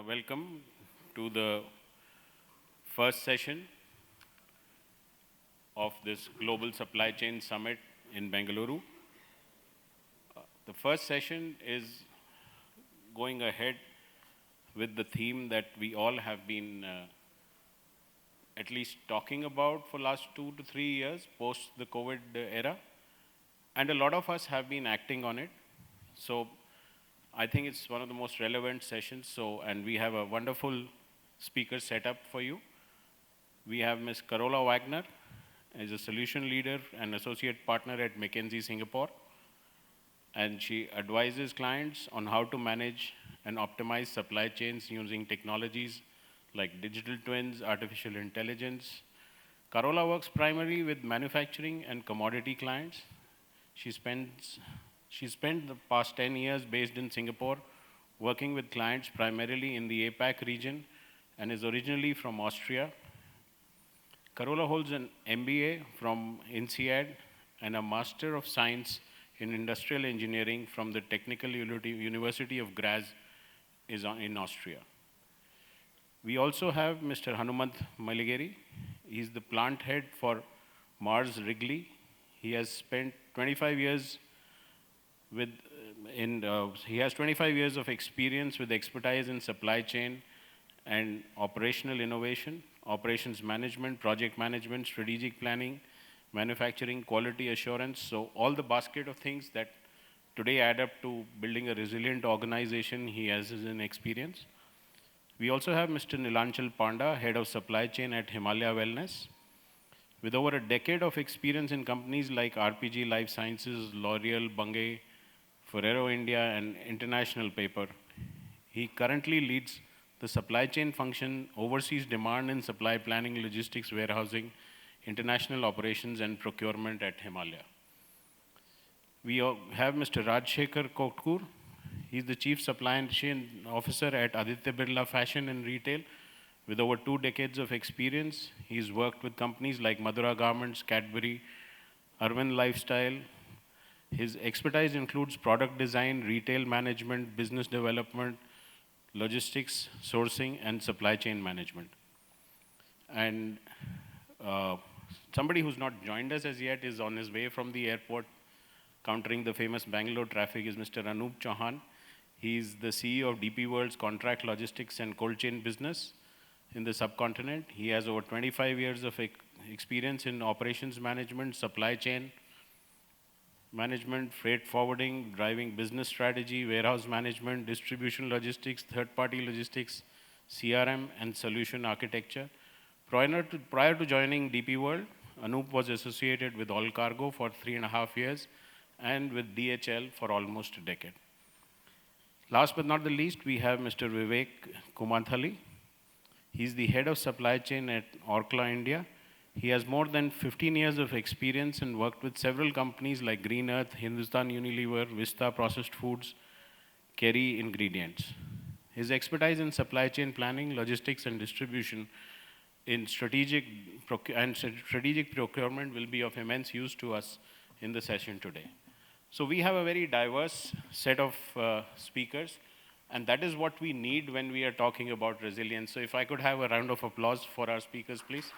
welcome to the first session of this Global Supply Chain Summit in Bengaluru. The first session is going ahead with the theme that we all have been at least talking about for last 2 to 3 years post the COVID era. And a lot of us have been acting on it. So I think it's one of the most relevant sessions. And we have a wonderful speaker set up for you. We have Ms. Carola Wagner as a solution leader and associate partner at McKinsey Singapore. And she advises clients on how to manage and optimize supply chains using technologies like digital twins, artificial intelligence. Carola works primarily with manufacturing and commodity clients. She spent the past 10 years based in Singapore, working with clients primarily in the APAC region and is originally from Austria. Carola holds an MBA from INSEAD and a Master of Science in Industrial Engineering from the Technical University of Graz in Austria. We also have Mr. Hanumant Maligeri. He's the plant head for Mars Wrigley. He has spent 25 years he has 25 years of experience with expertise in supply chain and operational innovation, operations management, project management, strategic planning, manufacturing, quality assurance. So all the basket of things that today add up to building a resilient organization, he has an experience. We also have Mr. Nilanchal Panda, head of supply chain at Himalaya Wellness. With over a decade of experience in companies like RPG Life Sciences, L'Oreal, Bunge, Ferrero India, and International Paper, he currently leads the supply chain function, oversees demand and supply planning, logistics, warehousing, international operations, and procurement at Himalaya. We have Mr. Rajshekhar Kotkur. He's the Chief Supply Chain Officer at Aditya Birla Fashion and Retail. With over 2 decades of experience, he's worked with companies like Madura Garments, Cadbury, Arvind Lifestyle. His expertise includes product design, retail management, business development, logistics, sourcing, and supply chain management. And somebody who's not joined us as yet is on his way from the airport, countering the famous Bangalore traffic, is Mr. Anup Chauhan. He's the CEO of DP World's contract logistics and cold chain business in the subcontinent. He has over 25 years of experience in operations management, supply chain management, freight forwarding, driving business strategy, warehouse management, distribution logistics, third-party logistics, CRM, and solution architecture. Prior to joining DP World, Anup was associated with All Cargo for 3.5 years and with DHL for almost a decade. Last but not the least, we have Mr. Vivek Kumathali. He's the head of supply chain at Orkla, India. He has more than 15 years of experience and worked with several companies like Green Earth, Hindustan Unilever, Vista Processed Foods, Kerry Ingredients. His expertise in supply chain planning, logistics, and distribution in strategic procurement will be of immense use to us in the session today. So we have a very diverse set of speakers, and that is what we need when we are talking about resilience. So if I could have a round of applause for our speakers, please.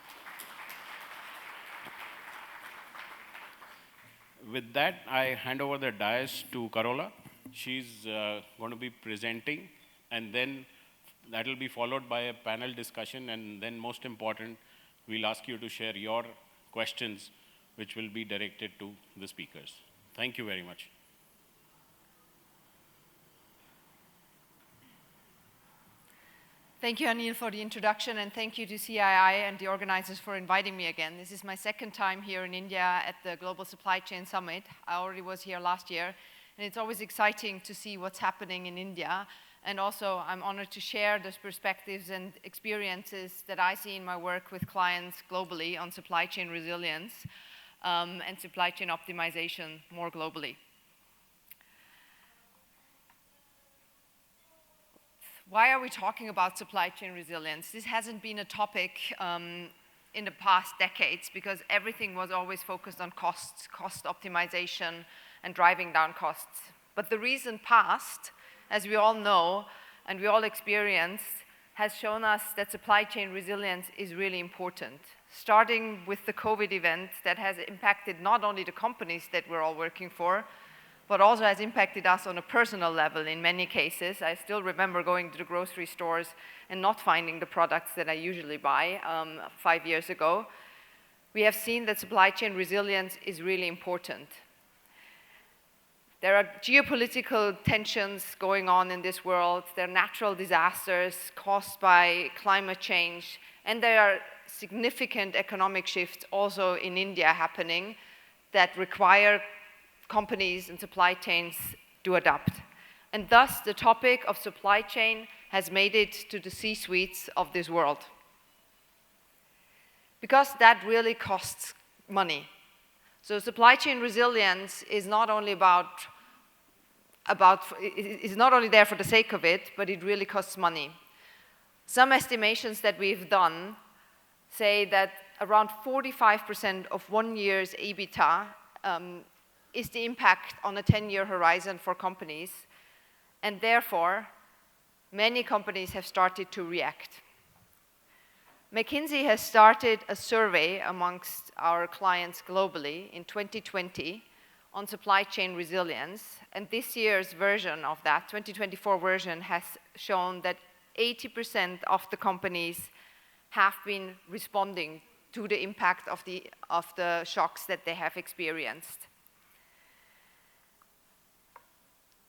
With that, I hand over the dais to Carola. She's going to be presenting, and then that will be followed by a panel discussion, and then most important, we'll ask you to share your questions, which will be directed to the speakers. Thank you very much. Thank you, Anil, for the introduction, and thank you to CII and the organizers for inviting me again. This is my second time here in India at the Global Supply Chain Summit. I already was here last year, and it's always exciting to see what's happening in India. And also, I'm honored to share those perspectives and experiences that I see in my work with clients globally on supply chain resilience and supply chain optimization more globally. Why are we talking about supply chain resilience? This hasn't been a topic in the past decades because everything was always focused on costs, cost optimization, and driving down costs. But the recent past, as we all know, and we all experienced has shown us that supply chain resilience is really important. Starting with the COVID event that has impacted not only the companies that we're all working for, but also has impacted us on a personal level in many cases. I still remember going to the grocery stores and not finding the products that I usually buy 5 years ago. We have seen that supply chain resilience is really important. There are geopolitical tensions going on in this world. There are natural disasters caused by climate change, and there are significant economic shifts also in India happening that require companies and supply chains to adapt. And thus, the topic of supply chain has made it to the C-suites of this world. Because that really costs money. So supply chain resilience is not only is not only there for the sake of it, but it really costs money. Some estimations that we've done say that around 45% of 1 year's EBITDA is the impact on a 10-year horizon for companies, and therefore, many companies have started to react. McKinsey has started a survey amongst our clients globally in 2020 on supply chain resilience, and this year's version of that, 2024 version, has shown that 80% of the companies have been responding to the impact of the shocks that they have experienced.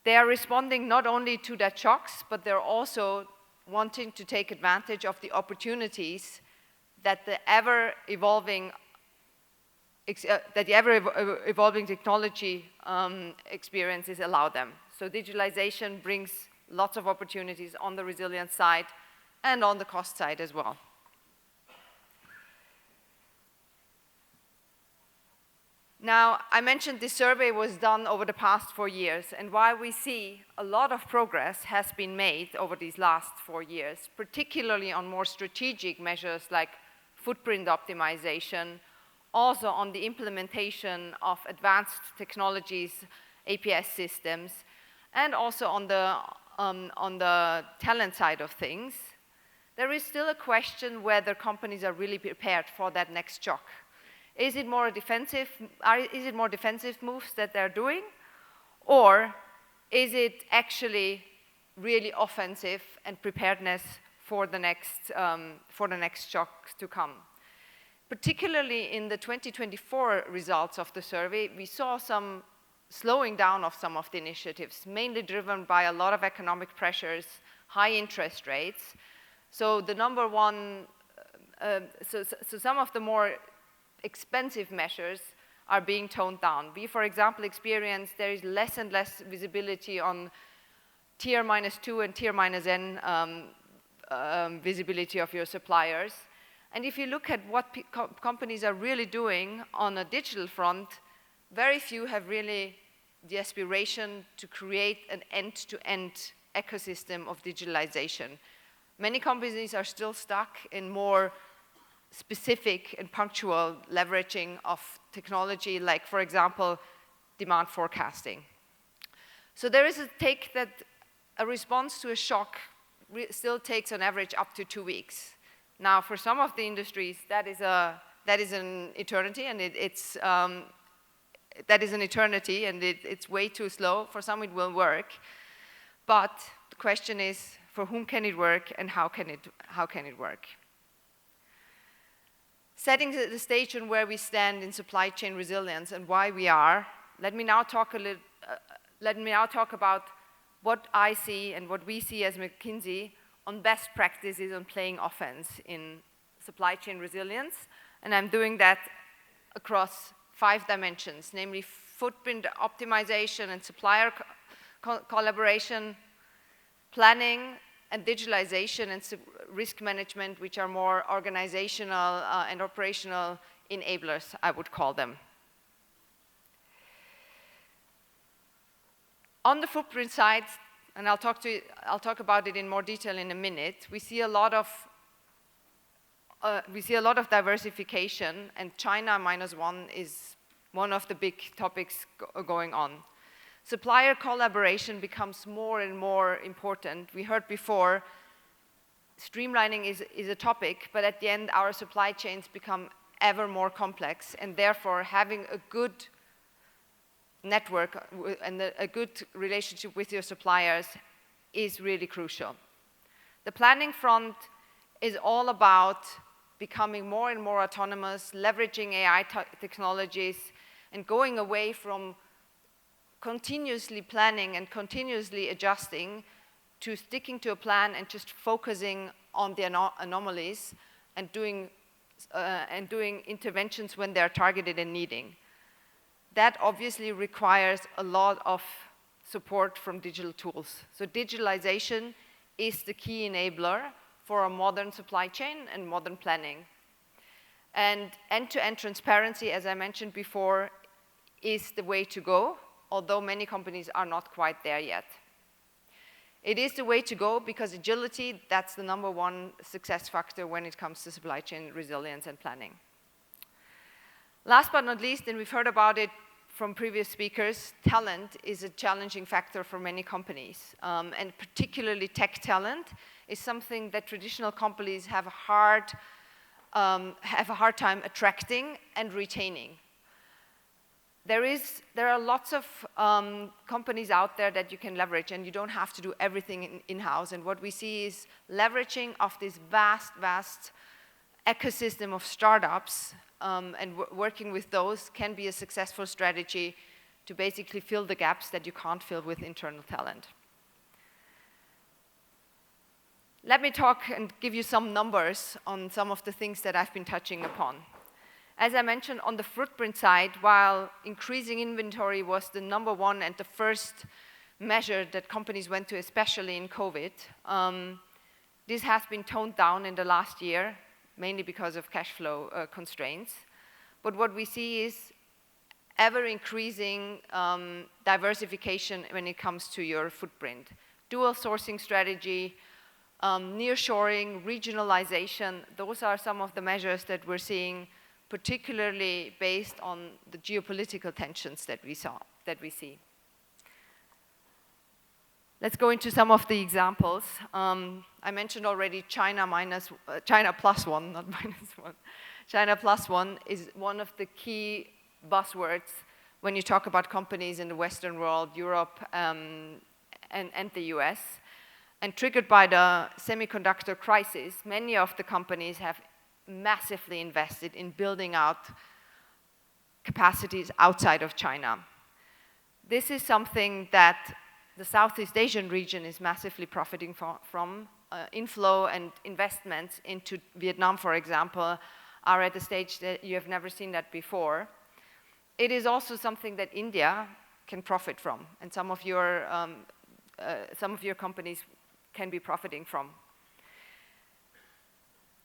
They are responding not only to that shocks, but they're also wanting to take advantage of the opportunities that the ever-evolving technology experiences allow them. So digitalization brings lots of opportunities on the resilience side and on the cost side as well. Now, I mentioned this survey was done over the past 4 years, and while we see a lot of progress has been made over these last 4 years, particularly on more strategic measures like footprint optimization, also on the implementation of advanced technologies, APS systems, and also on the talent side of things, there is still a question whether companies are really prepared for that next shock. Is it more defensive moves that they're doing, or is it actually really offensive and preparedness for the next shocks to come? Particularly in the 2024 results of the survey, we saw some slowing down of some of the initiatives, mainly driven by a lot of economic pressures, high interest rates. So the number one, so some of the more expensive measures are being toned down. We, for example, experience there is less and less visibility on tier -2 and tier -n visibility of your suppliers. And if you look at what companies are really doing on a digital front, very few have really the aspiration to create an end-to-end ecosystem of digitalization. Many companies are still stuck in more specific and punctual leveraging of technology, like, for example, demand forecasting. So there is a take that a response to a shock still takes on average up to 2 weeks. Now, for some of the industries, that is an eternity, and it's way too slow. For some, it will work. But the question is, for whom can it work, and how can it work? Setting the stage on where we stand in supply chain resilience and why we are, let me now talk about what I see and what we see as McKinsey on best practices on playing offense in supply chain resilience. And I'm doing that across 5 dimensions, namely footprint optimization and supplier collaboration, planning, and digitalization and risk management, which are more organizational and operational enablers, I would call them. On the footprint side, and I'll talk about it in more detail in a minute, we see a lot of diversification, and China -1 is one of the big topics going on. Supplier collaboration becomes more and more important. We heard before, streamlining is a topic, but at the end, our supply chains become ever more complex, and therefore having a good network and a good relationship with your suppliers is really crucial. The planning front is all about becoming more and more autonomous, leveraging AI technologies, and going away from continuously planning and continuously adjusting to sticking to a plan and just focusing on the anomalies and doing interventions when they're targeted and needing. That obviously requires a lot of support from digital tools. So digitalization is the key enabler for a modern supply chain and modern planning. And end-to-end transparency, as I mentioned before, is the way to go, although many companies are not quite there yet. It is the way to go because agility, that's the #1 success factor when it comes to supply chain resilience and planning. Last but not least, and we've heard about it from previous speakers, talent is a challenging factor for many companies. And particularly tech talent is something that traditional companies have a hard time attracting and retaining. There are lots of companies out there that you can leverage, and you don't have to do everything in-house. And what we see is leveraging of this vast ecosystem of startups and working with those can be a successful strategy to basically fill the gaps that you can't fill with internal talent. Let me talk and give you some numbers on some of the things that I've been touching upon. As I mentioned, on the footprint side, while increasing inventory was the #1 and the first measure that companies went to, especially in COVID, this has been toned down in the last year, mainly because of cash flow constraints. But what we see is ever-increasing diversification when it comes to your footprint. Dual sourcing strategy, nearshoring, regionalization, those are some of the measures that we're seeing, particularly based on the geopolitical tensions that we see. Let's go into some of the examples. I mentioned already China +1, not -1. China +1 is one of the key buzzwords when you talk about companies in the Western world, Europe, and the US. And triggered by the semiconductor crisis, many of the companies have massively invested in building out capacities outside of China. This is something that the Southeast Asian region is massively profiting from. Inflow and investments into Vietnam, for example, are at a stage that you have never seen that before. It is also something that India can profit from, and some of your companies can be profiting from.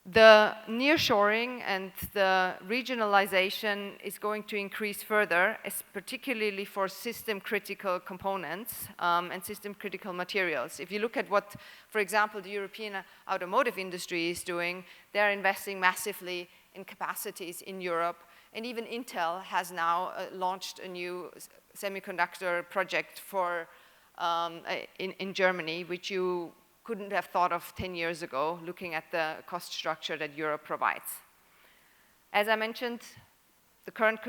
The nearshoring and the regionalization is going to increase further, particularly for system-critical components and system-critical materials. If you look at what, for example, the European automotive industry is doing, they're investing massively in capacities in Europe. And even Intel has now launched a new semiconductor project in Germany, which you couldn't have thought of 10 years ago, looking at the cost structure that Europe provides. As I mentioned, the current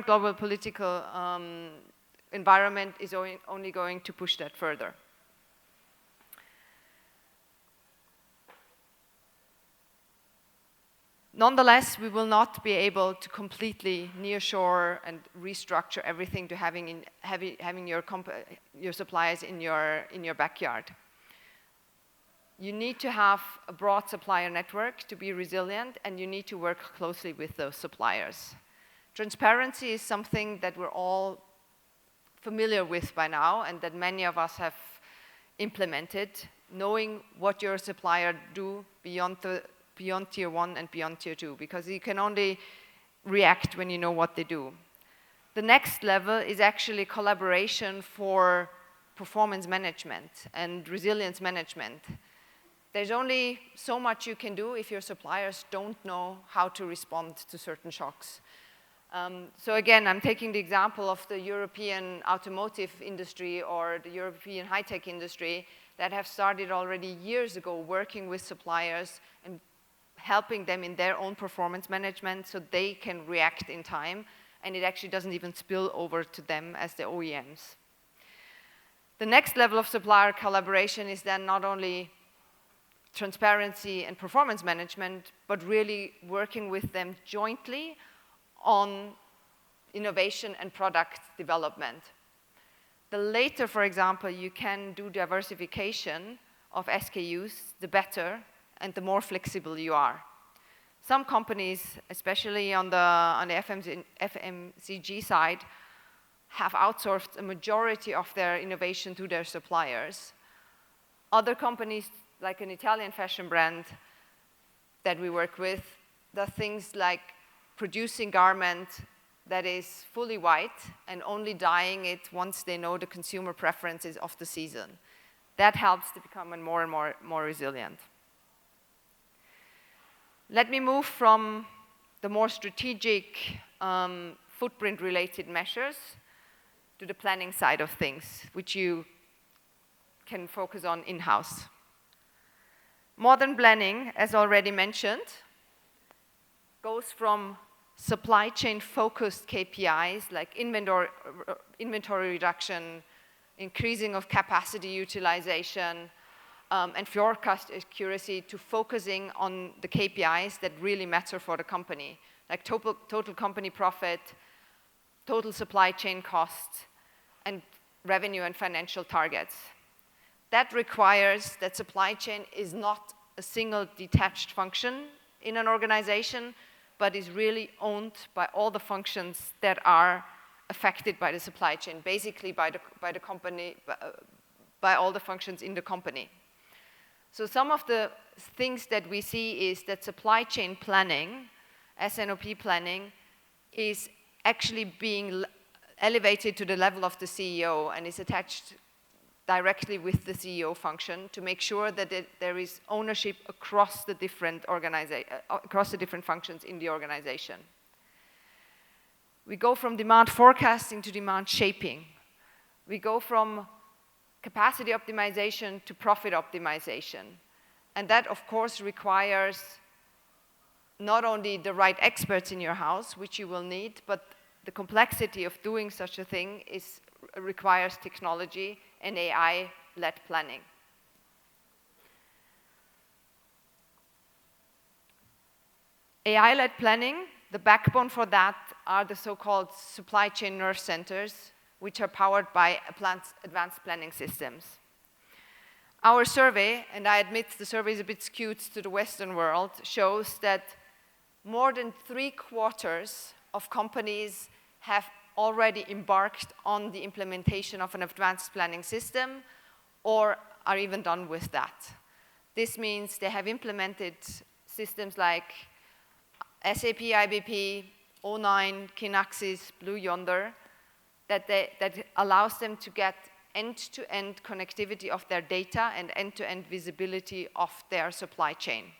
global political environment is only going to push that further. Nonetheless, we will not be able to completely nearshore and restructure everything to having your suppliers in your backyard. You need to have a broad supplier network to be resilient, and you need to work closely with those suppliers. Transparency is something that we're all familiar with by now, and that many of us have implemented, knowing what your supplier do beyond tier 1 and beyond tier 2, because you can only react when you know what they do. The next level is actually collaboration for performance management and resilience management. There's only so much you can do if your suppliers don't know how to respond to certain shocks. So again, I'm taking the example of the European automotive industry or the European high-tech industry that have started already years ago working with suppliers and helping them in their own performance management so they can react in time, and it actually doesn't even spill over to them as the OEMs. The next level of supplier collaboration is then not only transparency and performance management, but really working with them jointly on innovation and product development. The later, for example, you can do diversification of SKUs, the better and the more flexible you are. Some companies, especially on the FMCG side, have outsourced a majority of their innovation to their suppliers. Other companies, like an Italian fashion brand that we work with, does things like producing garment that is fully white and only dyeing it once they know the consumer preferences of the season. That helps to become more and more resilient. Let me move from the more strategic footprint-related measures to the planning side of things, which you can focus on in-house. Modern planning, as already mentioned, goes from supply chain-focused KPIs like inventory reduction, increasing of capacity utilization, and forecast accuracy to focusing on the KPIs that really matter for the company, like total company profit, total supply chain costs, and revenue and financial targets. That requires that supply chain is not a single detached function in an organization, but is really owned by all the functions that are affected by the supply chain, basically by the company, by all the functions in the company. So some of the things that we see is that supply chain planning, S&OP planning, is actually being elevated to the level of the CEO and is attached directly with the CEO function to make sure that there is ownership across the different functions in the organization. We go from demand forecasting to demand shaping. We go from capacity optimization to profit optimization. And that, of course, requires not only the right experts in your house, which you will need, but the complexity of doing such a thing requires technology and AI-led planning. AI-led planning, the backbone for that are the so-called supply chain nerve centers, which are powered by advanced planning systems. Our survey, and I admit the survey is a bit skewed to the Western world, shows that more than 3/4 of companies have already embarked on the implementation of an advanced planning system or are even done with that. This means they have implemented systems like SAP IBP, O9, Kinaxis, Blue Yonder, that allows them to get end-to-end connectivity of their data and end-to-end visibility of their supply chain.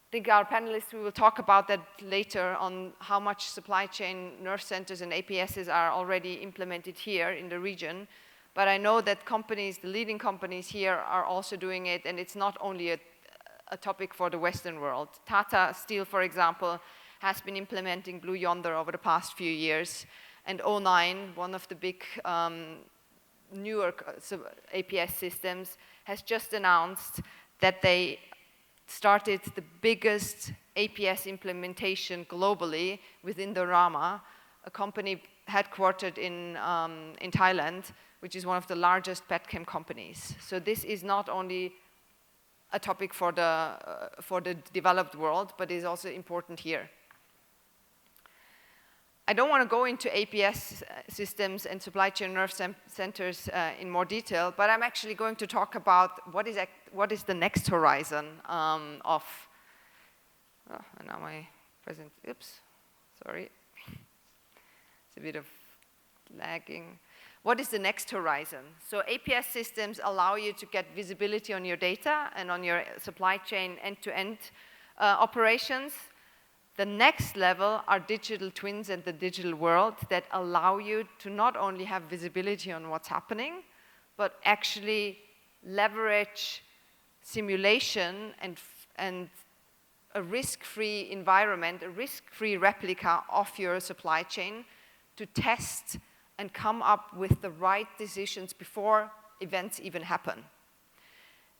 I think our panelists, we will talk about that later on how much supply chain nerve centers and APSs are already implemented here in the region. But I know that companies, the leading companies here are also doing it, and it's not only a topic for the Western world. Tata Steel, for example, has been implementing Blue Yonder over the past few years. And O9, one of the big newer APS systems, has just announced that they started the biggest APS implementation globally within the Rama, a company headquartered in Thailand, which is one of the largest petchem companies. So this is not only a topic for the developed world, but is also important here. I don't want to go into APS systems and supply chain nerve centers in more detail, but I'm actually going to talk about what is the next horizon of, and now my present, oops, sorry. It's a bit of lagging. What is the next horizon? So APS systems allow you to get visibility on your data and on your supply chain end-to-end operations The next level are digital twins and the digital world that allow you to not only have visibility on what's happening, but actually leverage simulation and a risk-free environment, a risk-free replica of your supply chain to test and come up with the right decisions before events even happen.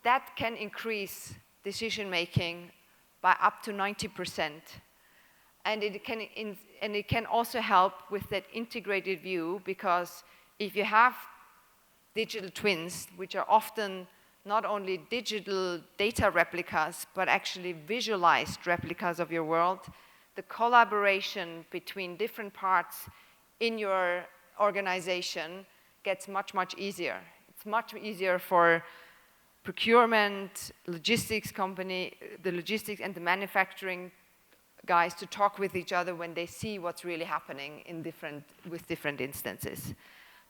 That can increase decision-making by up to 90%. And it can also help with that integrated view, because if you have digital twins, which are often not only digital data replicas, but actually visualized replicas of your world, the collaboration between different parts in your organization gets much, much easier. It's much easier for procurement, logistics company, the logistics and the manufacturing guys to talk with each other when they see what's really happening with different instances.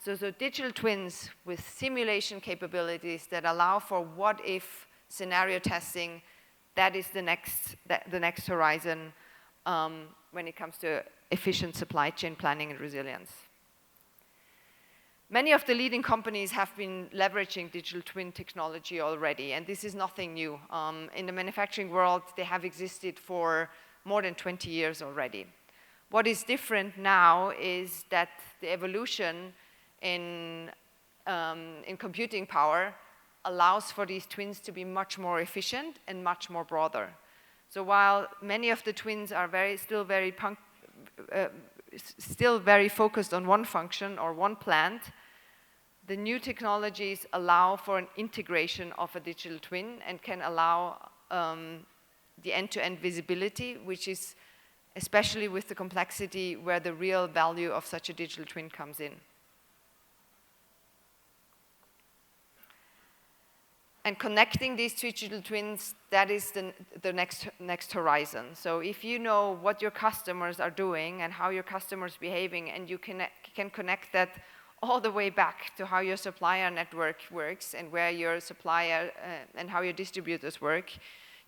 So digital twins with simulation capabilities that allow for what-if scenario testing, that is the next horizon when it comes to efficient supply chain planning and resilience. Many of the leading companies have been leveraging digital twin technology already, and this is nothing new. In the manufacturing world, they have existed for more than 20 years already. What is different now is that the evolution in computing power allows for these twins to be much more efficient and much more broader. So while many of the twins are still very focused on one function or one plant, the new technologies allow for an integration of a digital twin and can allow the end-to-end visibility, which is especially with the complexity where the real value of such a digital twin comes in. And connecting these digital twins, that is the next horizon. So if you know what your customers are doing and how your customers are behaving, and you can connect that all the way back to how your supplier network works and where your supplier and how your distributors work,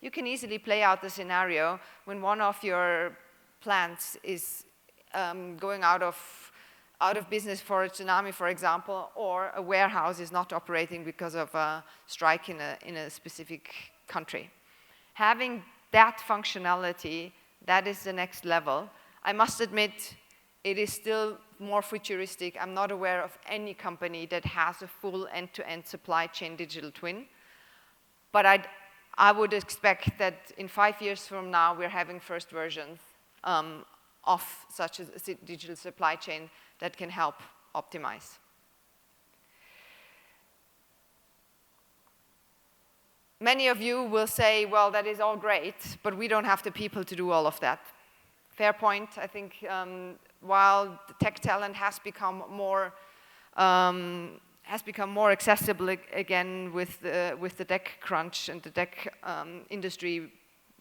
you can easily play out the scenario when one of your plants is going out of business for a tsunami, for example, or a warehouse is not operating because of a strike in a specific country. Having that functionality, that is the next level. I must admit, it is still more futuristic. I'm not aware of any company that has a full end-to-end supply chain digital twin. But I would expect that in 5 years from now, we're having first versions of such a digital supply chain that can help optimize. Many of you will say, well, that is all great, but we don't have the people to do all of that. Fair point. I think while the tech talent has become more accessible again with the tech crunch and the tech industry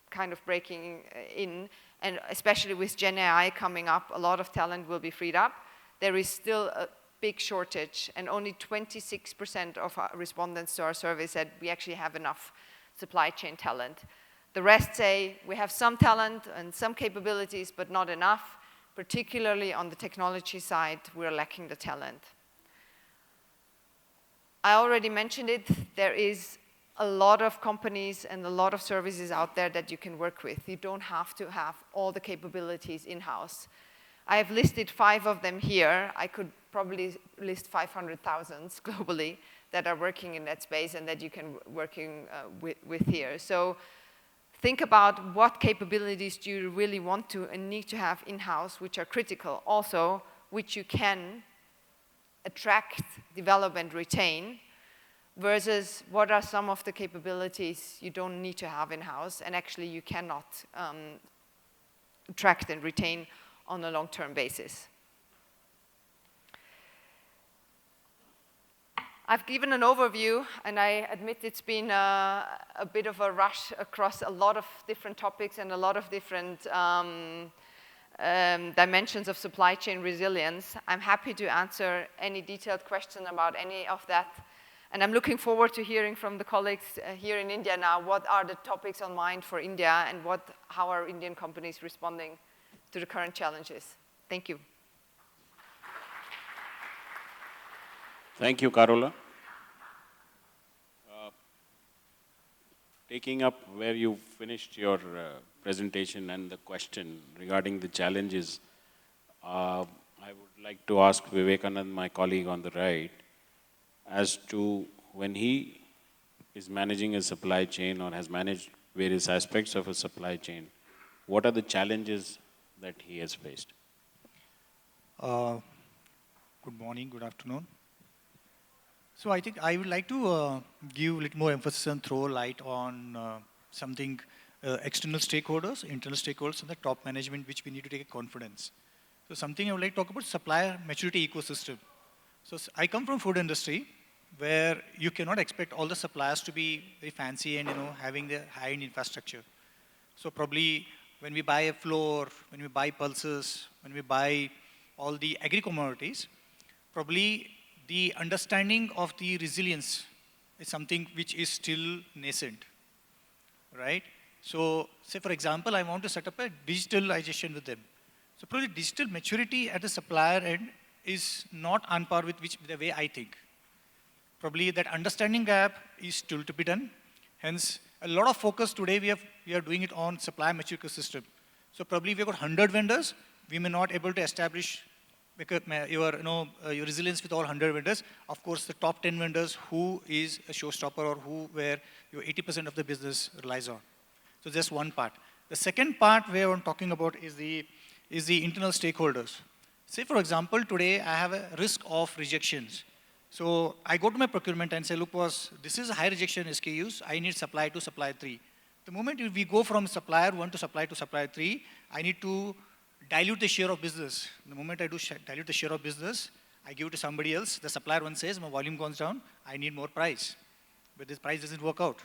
kind of breaking in, and especially with GenAI coming up, a lot of talent will be freed up. There is still a big shortage, and only 26% of our respondents to our survey said we actually have enough supply chain talent. The rest say we have some talent and some capabilities, but not enough. Particularly on the technology side, we're lacking the talent. I already mentioned it, there is a lot of companies and a lot of services out there that you can work with. You don't have to have all the capabilities in-house. I have listed 5 of them here. I could probably list 500,000 globally that are working in that space and that you can working with here. So think about what capabilities do you really want to and need to have in-house, which are critical, also which you can attract, develop, and retain, versus what are some of the capabilities you don't need to have in-house and actually you cannot attract and retain on a long-term basis. I've given an overview, and I admit it's been a bit of a rush across a lot of different topics and a lot of different dimensions of supply chain resilience. I'm happy to answer any detailed question about any of that. And I'm looking forward to hearing from the colleagues here in India now, what are the topics on mind for India and how are Indian companies responding to the current challenges. Thank you. Thank you, Carola. Taking up where you finished your presentation and the question regarding the challenges, I would like to ask Vivekanand, my colleague on the right, as to when he is managing a supply chain or has managed various aspects of a supply chain, what are the challenges that he has faced? Good morning, good afternoon. So I think I would like to give a little more emphasis and throw light on something external stakeholders, internal stakeholders, and the top management, which we need to take a confidence. So something I would like to talk about supplier maturity ecosystem. So I come from food industry, where you cannot expect all the suppliers to be very fancy and having the high-end infrastructure. So probably when we buy a flour, when we buy pulses, when we buy all the agri-commodities, probably the understanding of the resilience is something which is still nascent, right? So say for example, I want to set up a digitalization with them. So probably digital maturity at the supplier end is not on par with the way I think. Probably that understanding gap is still to be done. Hence, a lot of focus today we are doing it on supply mature ecosystem. So probably if we've got 100 vendors, we may not able to establish because your resilience with all 100 vendors. Of course, the top 10 vendors who is a showstopper or where your 80% of the business relies on. So just one part. The second part where I'm talking about is the internal stakeholders. Say for example, today I have a risk of rejections. So I go to my procurement and say, look, boss, this is a high rejection SKUs. I need supply to supply 3. The moment we go from supplier 1 to supplier 3, I need to dilute the share of business. The moment I do dilute the share of business, I give it to somebody else. The supplier one says, my volume goes down, I need more price. But this price doesn't work out,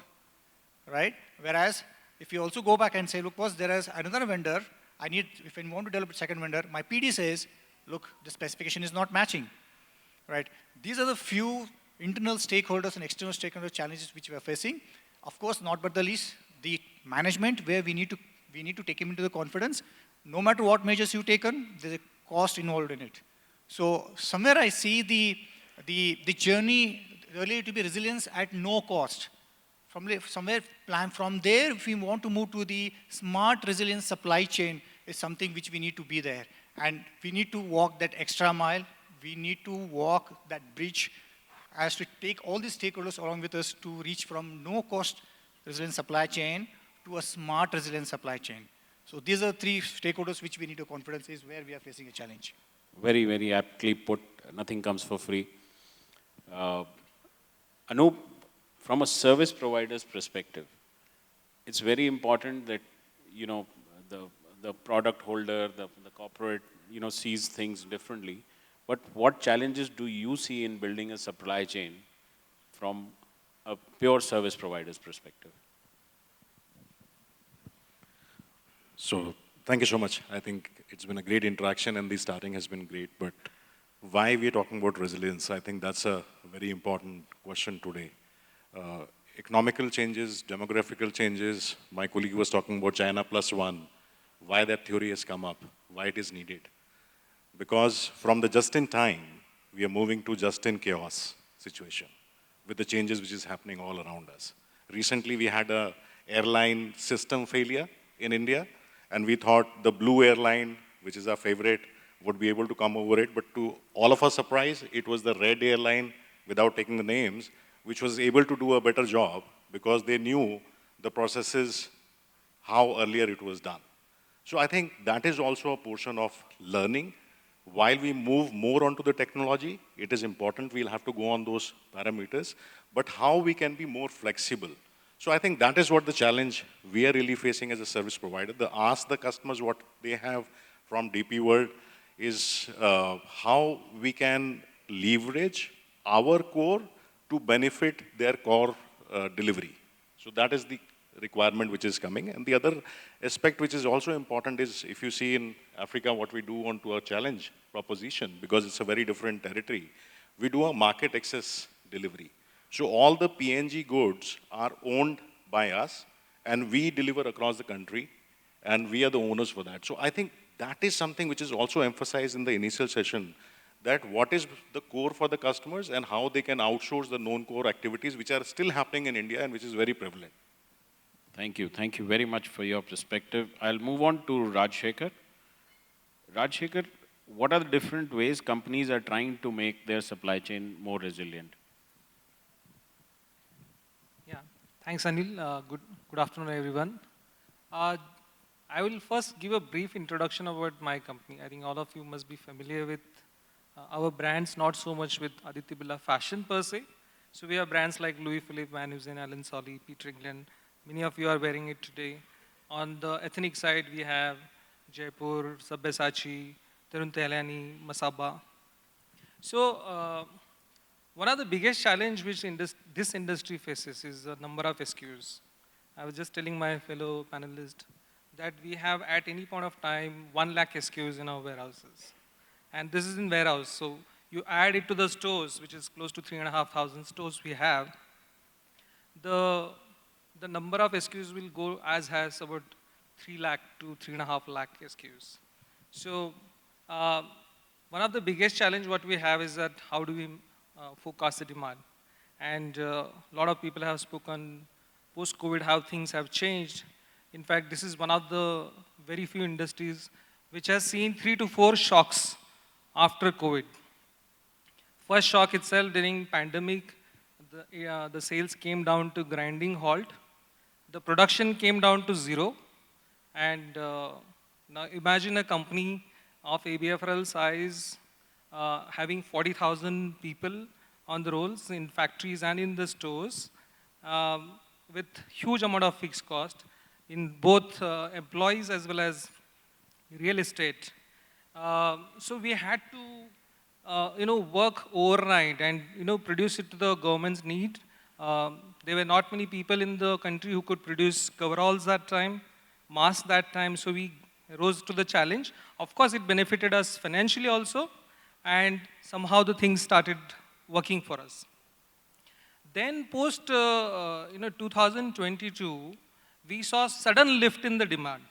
right? Whereas, if you also go back and say, look, boss, there is another vendor, if I want to develop a second vendor, my PD says, look, the specification is not matching, right? These are the few internal stakeholders and external stakeholder challenges which we are facing. Of course, not but the least, the management where we need to take him into the confidence. No matter what measures you've taken, there's a cost involved in it. So somewhere I see the journey really to be resilience at no cost. From there, if we want to move to the smart resilience supply chain, is something which we need to be there. And we need to walk that extra mile. We need to walk that bridge as to take all these stakeholders along with us to reach from no cost resilient supply chain to a smart resilient supply chain. So these are 3 stakeholders which we need to confidence is where we are facing a challenge. Very, very aptly put. Nothing comes for free. Anup, from a service provider's perspective, it's very important that, the product holder, the corporate, sees things differently. But what challenges do you see in building a supply chain from a pure service provider's perspective? So thank you so much. I think it's been a great interaction and the starting has been great. But why we're talking about resilience, I think that's a very important question today. Economical changes, demographical changes, my colleague was talking about China +1, why that theory has come up, why it is needed. Because from the just-in-time, we are moving to just-in-chaos situation with the changes which is happening all around us. Recently, we had a airline system failure in India, and we thought the Blue airline, which is our favorite, would be able to come over it. But to all of our surprise, it was the Red airline, without taking the names, which was able to do a better job because they knew the processes, how earlier it was done. So I think that is also a portion of learning. While we move more onto the technology, it is important we'll have to go on those parameters, but how we can be more flexible. So I think that is what the challenge we are really facing as a service provider. Ask the customers what they have from DP World is how we can leverage our core to benefit their core delivery. So that is the requirement which is coming. And the other aspect which is also important is if you see in Africa what we do onto a challenge proposition, because it's a very different territory, we do a market access delivery. So all the PNG goods are owned by us, and we deliver across the country, and we are the owners for that. So I think that is something which is also emphasized in the initial session, that what is the core for the customers and how they can outsource the known core activities which are still happening in India and which is very prevalent. Thank you. Thank you very much for your perspective. I'll move on to Rajshekhar. Rajshekhar, what are the different ways companies are trying to make their supply chain more resilient? Yeah, thanks, Anil. Good afternoon, everyone. I will first give a brief introduction about my company. I think all of you must be familiar with our brands, not so much with Aditya Birla Fashion per se. So we have brands like Louis Philippe, Van Heusen, Allen Solly, Peter England. Many of you are wearing it today. On the ethnic side, we have Jaipur, Sabyasachi, Tarun Tehlani, Masaba. So one of the biggest challenge which this industry faces is the number of SKUs. I was just telling my fellow panelists that we have at any point of time 1 lakh SKUs in our warehouses. And this is in warehouse. So you add it to the stores, which is close to 3,500 stores we have. The number of SKUs will go as has about 3 lakh to 3.5 lakh SKUs. So one of the biggest challenge what we have is that how do we forecast the demand? And a lot of people have spoken post-COVID how things have changed. In fact, this is one of the very few industries which has seen 3 to 4 shocks after COVID. First shock itself during pandemic, the sales came down to grinding halt. The production came down to zero. And now imagine a company of ABFRL size having 40,000 people on the rolls in factories and in the stores with huge amount of fixed cost in both employees as well as real estate. So we had to work overnight and produce it to the government's need. There were not many people in the country who could produce coveralls that time, masks that time, so we rose to the challenge. Of course, it benefited us financially also, and somehow the things started working for us. Then post 2022, we saw sudden lift in the demand.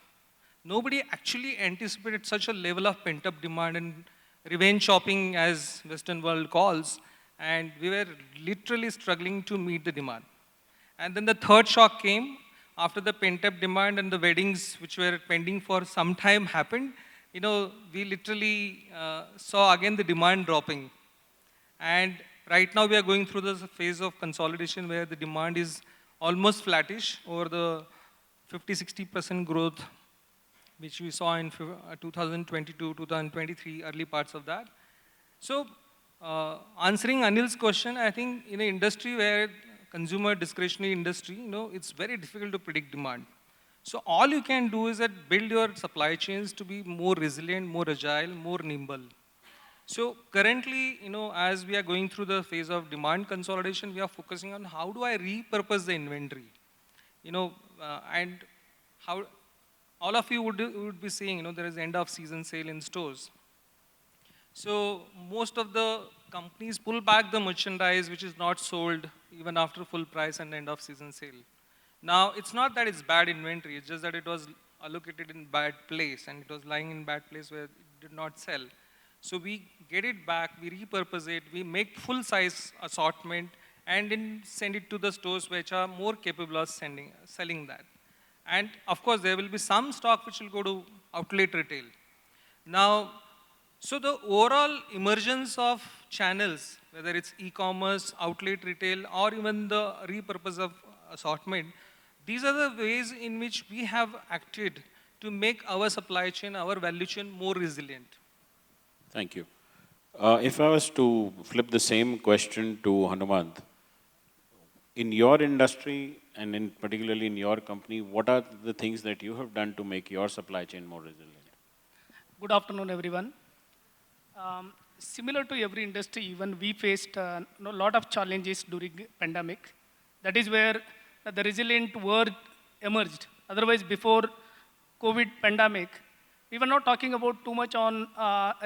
Nobody actually anticipated such a level of pent-up demand and revenge shopping, as Western world calls, and we were literally struggling to meet the demand. And then the third shock came after the pent-up demand and the weddings which were pending for some time happened. We literally saw again the demand dropping. And right now we are going through this phase of consolidation where the demand is almost flattish over the 50-60% growth which we saw in 2022, 2023, early parts of that. So answering Anil's question, I think in an industry where consumer discretionary industry, it's very difficult to predict demand. So all you can do is that build your supply chains to be more resilient, more agile, more nimble. So currently, as we are going through the phase of demand consolidation, we are focusing on how do I repurpose the inventory, and how all of you would be seeing, there is end of season sale in stores. So most of the companies pull back the merchandise which is not sold even after full price and end of season sale. Now, it's not that it's bad inventory, it's just that it was allocated in bad place and it was lying in bad place where it did not sell. So we get it back, we repurpose it, we make full size assortment and then send it to the stores which are more capable of selling that. And of course, there will be some stock which will go to outlet retail. Now, so the overall emergence of channels, whether it's e-commerce, outlet retail, or even the repurpose of assortment, these are the ways in which we have acted to make our supply chain, our value chain more resilient. Thank you. If I was to flip the same question to Hanumant, in your industry and particularly in your company, what are the things that you have done to make your supply chain more resilient? Good afternoon, everyone. Similar to every industry, even we faced a lot of challenges during pandemic. That is where the resilient word emerged. Otherwise, before COVID pandemic, we were not talking about too much on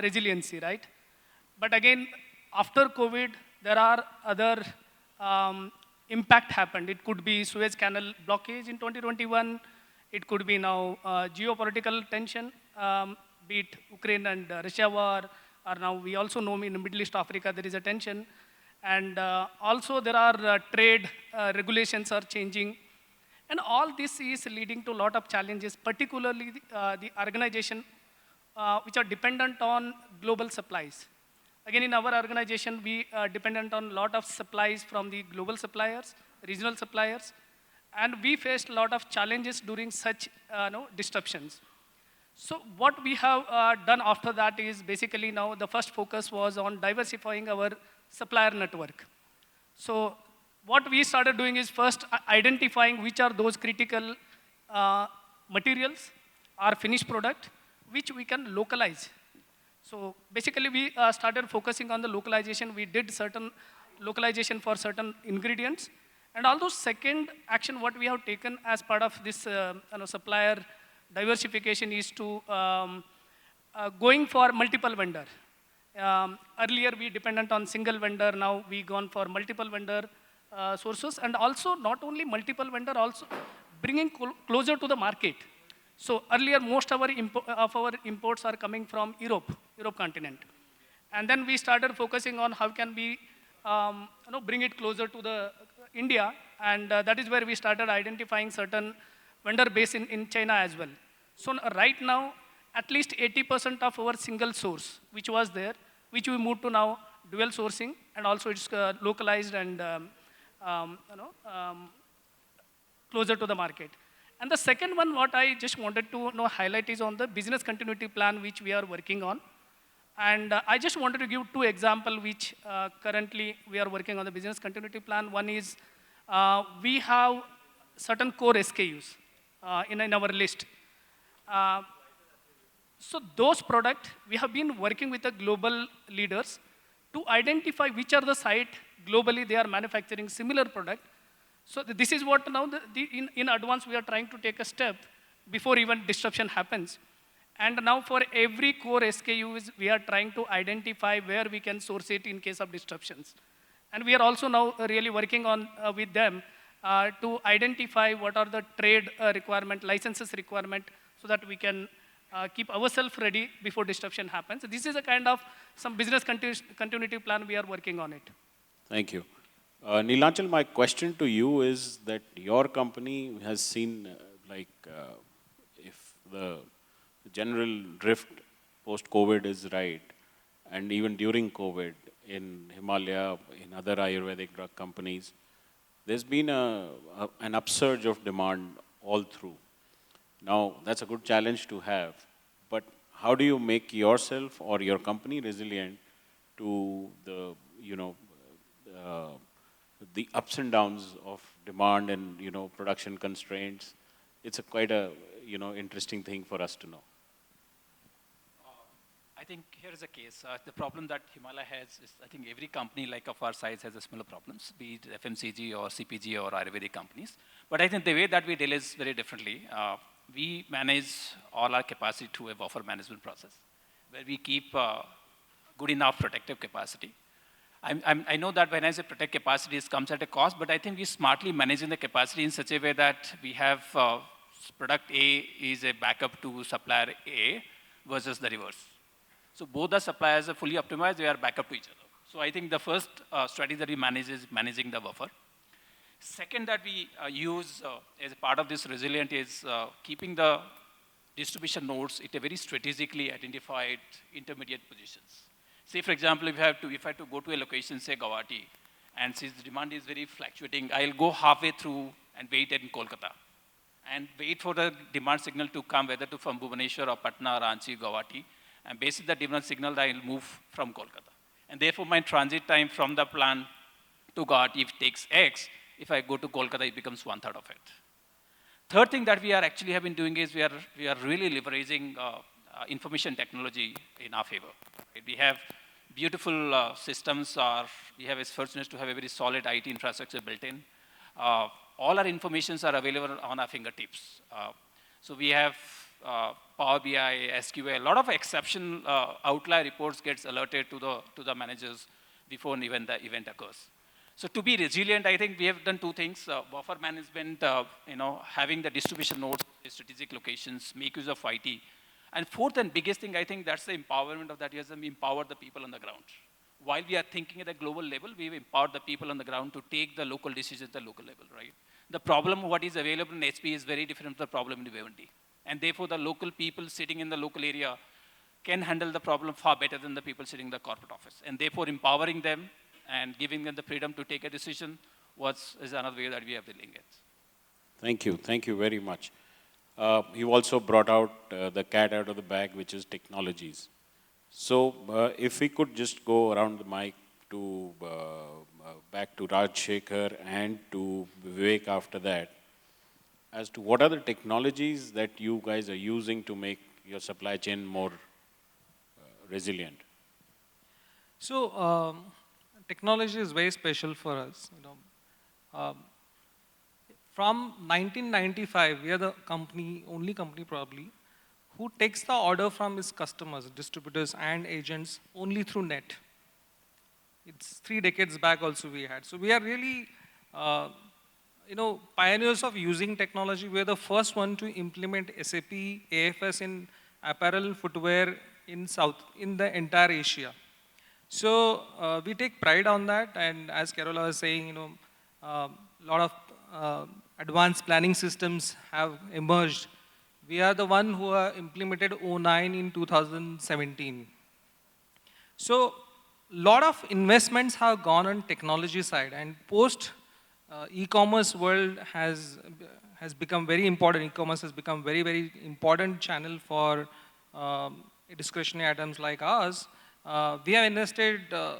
resiliency, right? But again, after COVID, there are other impact happened. It could be Suez Canal blockage in 2021. It could be now geopolitical tension, be it Ukraine and Russia war, or now we also know in the Middle East Africa there is a tension. And also there are trade regulations are changing. And all this is leading to a lot of challenges, particularly the organization which are dependent on global supplies. Again, in our organization, we are dependent on a lot of supplies from the global suppliers, regional suppliers, and we faced a lot of challenges during such disruptions. So what we have done after that is basically now the first focus was on diversifying our supplier network. So what we started doing is first identifying which are those critical materials or finished product which we can localize. So basically we started focusing on the localization. We did certain localization for certain ingredients. And also second action what we have taken as part of this supplier diversification is to going for multiple vendor. Earlier we dependent on single vendor, now we gone for multiple vendor sources, and also not only multiple vendor, also bringing closer to the market. So earlier most of our imports are coming from Europe continent. And then we started focusing on how can we bring it closer to the India, and that is where we started identifying certain vendor base in China as well. So right now, at least 80% of our single source, which was there, which we moved to now dual sourcing, and also it's localized and closer to the market. And the second one, what I just wanted to highlight is on the business continuity plan, which we are working on. And I just wanted to give two examples, which currently we are working on the business continuity plan. One is we have certain core SKUs in our list. So those products, we have been working with the global leaders to identify which are the sites globally they are manufacturing similar product. So this is what now in advance we are trying to take a step before even disruption happens. And now for every core SKUs, we are trying to identify where we can source it in case of disruptions. And we are also now really working on with them to identify what are the trade requirement, licenses requirement, so that we can keep ourselves ready before disruption happens. So this is a kind of some business continuity plan we are working on it. Thank you. Neelanchal, my question to you is that your company has seen if the general drift post-COVID is right, and even during COVID in Himalaya, in other Ayurvedic drug companies, there's been an upsurge of demand all through. Now, that's a good challenge to have, but how do you make yourself or your company resilient to the ups and downs of demand and production constraints? It's quite a interesting thing for us to know. I think here is a case. The problem that Himalaya has is, I think every company like of our size has a similar problems, be it FMCG or CPG or Ayurvedic companies. But I think the way that we deal is very differently. We manage all our capacity through a buffer management process, where we keep good enough protective capacity. I know that when I say protect capacity, it comes at a cost, but I think we're smartly managing the capacity in such a way that we have product A is a backup to supplier A versus the reverse. So both the suppliers are fully optimized, they are backup to each other. So I think the first strategy that we manage is managing the buffer. Second that we use as a part of this resilient is keeping the distribution nodes at a very strategically identified intermediate positions. Say, for example, if I have to go to a location, say Guwahati, and since the demand is very fluctuating, I'll go halfway through and wait in Kolkata, and wait for the demand signal to come, whether from Bhubaneswar or Patna, Ranchi, Guwahati, and based on the demand signal, I'll move from Kolkata. And therefore, my transit time from the plant to Guwahati, if it takes X, if I go to Kolkata, it becomes 1/3 of it. Third thing that we are actually have been doing is we are really leveraging information technology in our favor. We have beautiful systems. We have a fortunate to have a very solid IT infrastructure built in. All our informations are available on our fingertips. So we have Power BI, SQL, a lot of exception outlier reports gets alerted to the managers before even the event occurs. So to be resilient, I think we have done two things: buffer management, having the distribution nodes, strategic locations, make use of IT, and fourth and biggest thing, I think that's the empowerment of that. Yes, we empower the people on the ground. While we are thinking at a global level, we've empowered the people on the ground to take the local decisions at the local level, right? The problem what is available in HP is very different from the problem in Vivendi. And therefore, the local people sitting in the local area can handle the problem far better than the people sitting in the corporate office. And therefore, empowering them and giving them the freedom to take a decision is another way that we are building it. Thank you very much. You also brought out the cat out of the bag, which is technologies. So if we could just go around the mic to back to Raj Shekhar and to Vivek after that, as to what are the technologies that you guys are using to make your supply chain more resilient? So technology is very special for us. From 1995, we are the only company probably, who takes the order from its customers, distributors and agents only through net. It's 3 decades back also we had. So we are really, pioneers of using technology. We are the first one to implement SAP, AFS in apparel, footwear in the entire Asia. So we take pride on that, and as Carola was saying, a lot of advanced planning systems have emerged. We are the one who implemented O9 in 2017. So a lot of investments have gone on technology side, and post e-commerce world has become very important. E-commerce has become very, very important channel for discretionary items like ours. We have invested a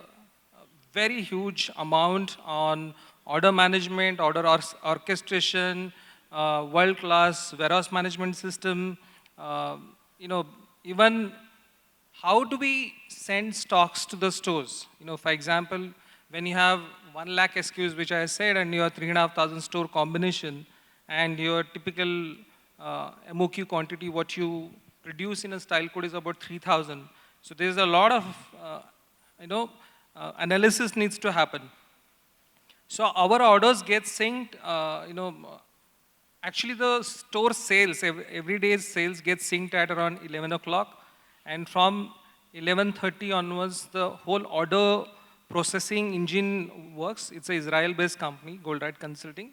very huge amount on order management, order orchestration, world-class warehouse management system. Even how do we send stocks to the stores? For example, when you have 1 lakh SKUs, which I said, and you have 3,500 store combination, and your typical MOQ quantity, what you produce in a style code is about 3,000. So there's a lot of, analysis needs to happen. So our orders get synced, actually the store sales, every day's sales get synced at around 11 o'clock. And from 11:30 onwards, the whole order processing engine works. It's an Israel-based company, Goldratt Consulting,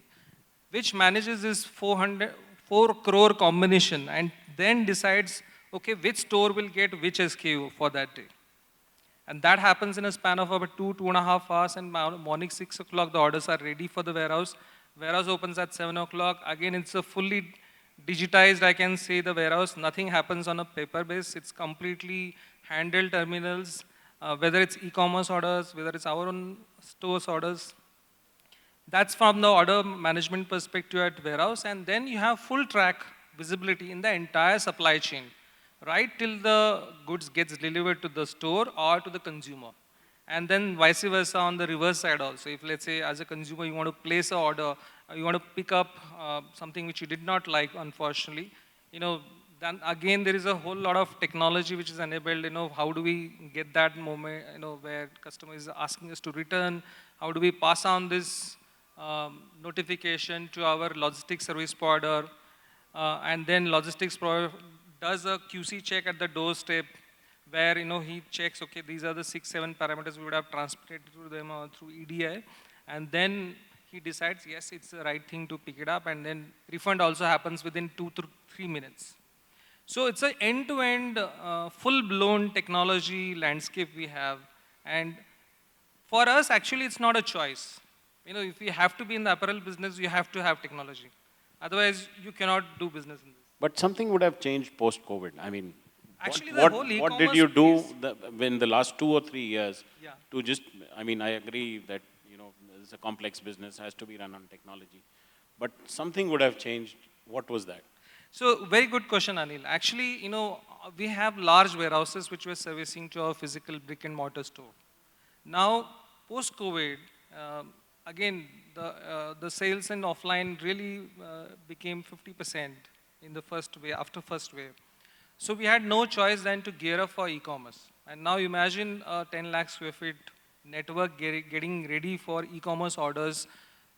which manages this 4 crore combination and then decides, okay, which store will get which SKU for that day. And that happens in a span of about 2.5 hours, and morning 6 o'clock, the orders are ready for the warehouse. Warehouse opens at 7 o'clock. Again, it's a fully digitized, I can say, the warehouse. Nothing happens on a paper base. It's completely handheld terminals, whether it's e-commerce orders, whether it's our own stores orders. That's from the order management perspective at warehouse. And then you have full track visibility in the entire supply chain, right till the goods gets delivered to the store or to the consumer. And then vice versa on the reverse side also. If let's say as a consumer you want to place an order, you want to pick up something which you did not like, unfortunately, then again there is a whole lot of technology which is enabled. How do we get that moment, where customer is asking us to return? How do we pass on this notification to our logistics service provider? And then logistics provider does a QC check at the doorstep, where he checks, okay, these are the 6-7 parameters we would have transmitted to them through EDI, and then he decides, yes, it's the right thing to pick it up, and then refund also happens within 2 to 3 minutes. So it's an end-to-end, full-blown technology landscape we have, and for us, actually, it's not a choice. If you have to be in the apparel business, you have to have technology. Otherwise, you cannot do business in this. But something would have changed post-COVID. I mean, actually, what did you do in the last 2 or 3 years to just, I mean, I agree that, it's a complex business, has to be run on technology. But something would have changed. What was that? So, very good question, Anil. Actually, we have large warehouses which were servicing to our physical brick and mortar store. Now, post-COVID, again, the sales in offline really became 50% in the first wave, after first wave. So we had no choice than to gear up for e-commerce. And now imagine a 10 lakh square feet network getting ready for e-commerce orders.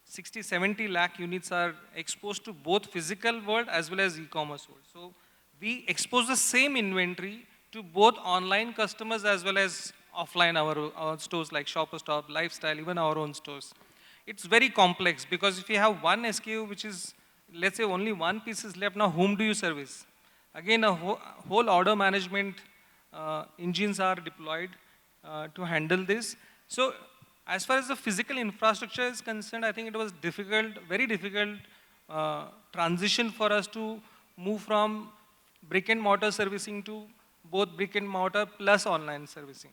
60, 70 lakh units are exposed to both physical world as well as e-commerce world. So we expose the same inventory to both online customers as well as offline our stores like Shopper Stop, Lifestyle, even our own stores. It's very complex because if you have one SKU which is, let's say only one piece is left, now whom do you service? Again, a whole order management engines are deployed to handle this. So as far as the physical infrastructure is concerned, I think it was difficult, very difficult transition for us to move from brick and mortar servicing to both brick and mortar plus online servicing.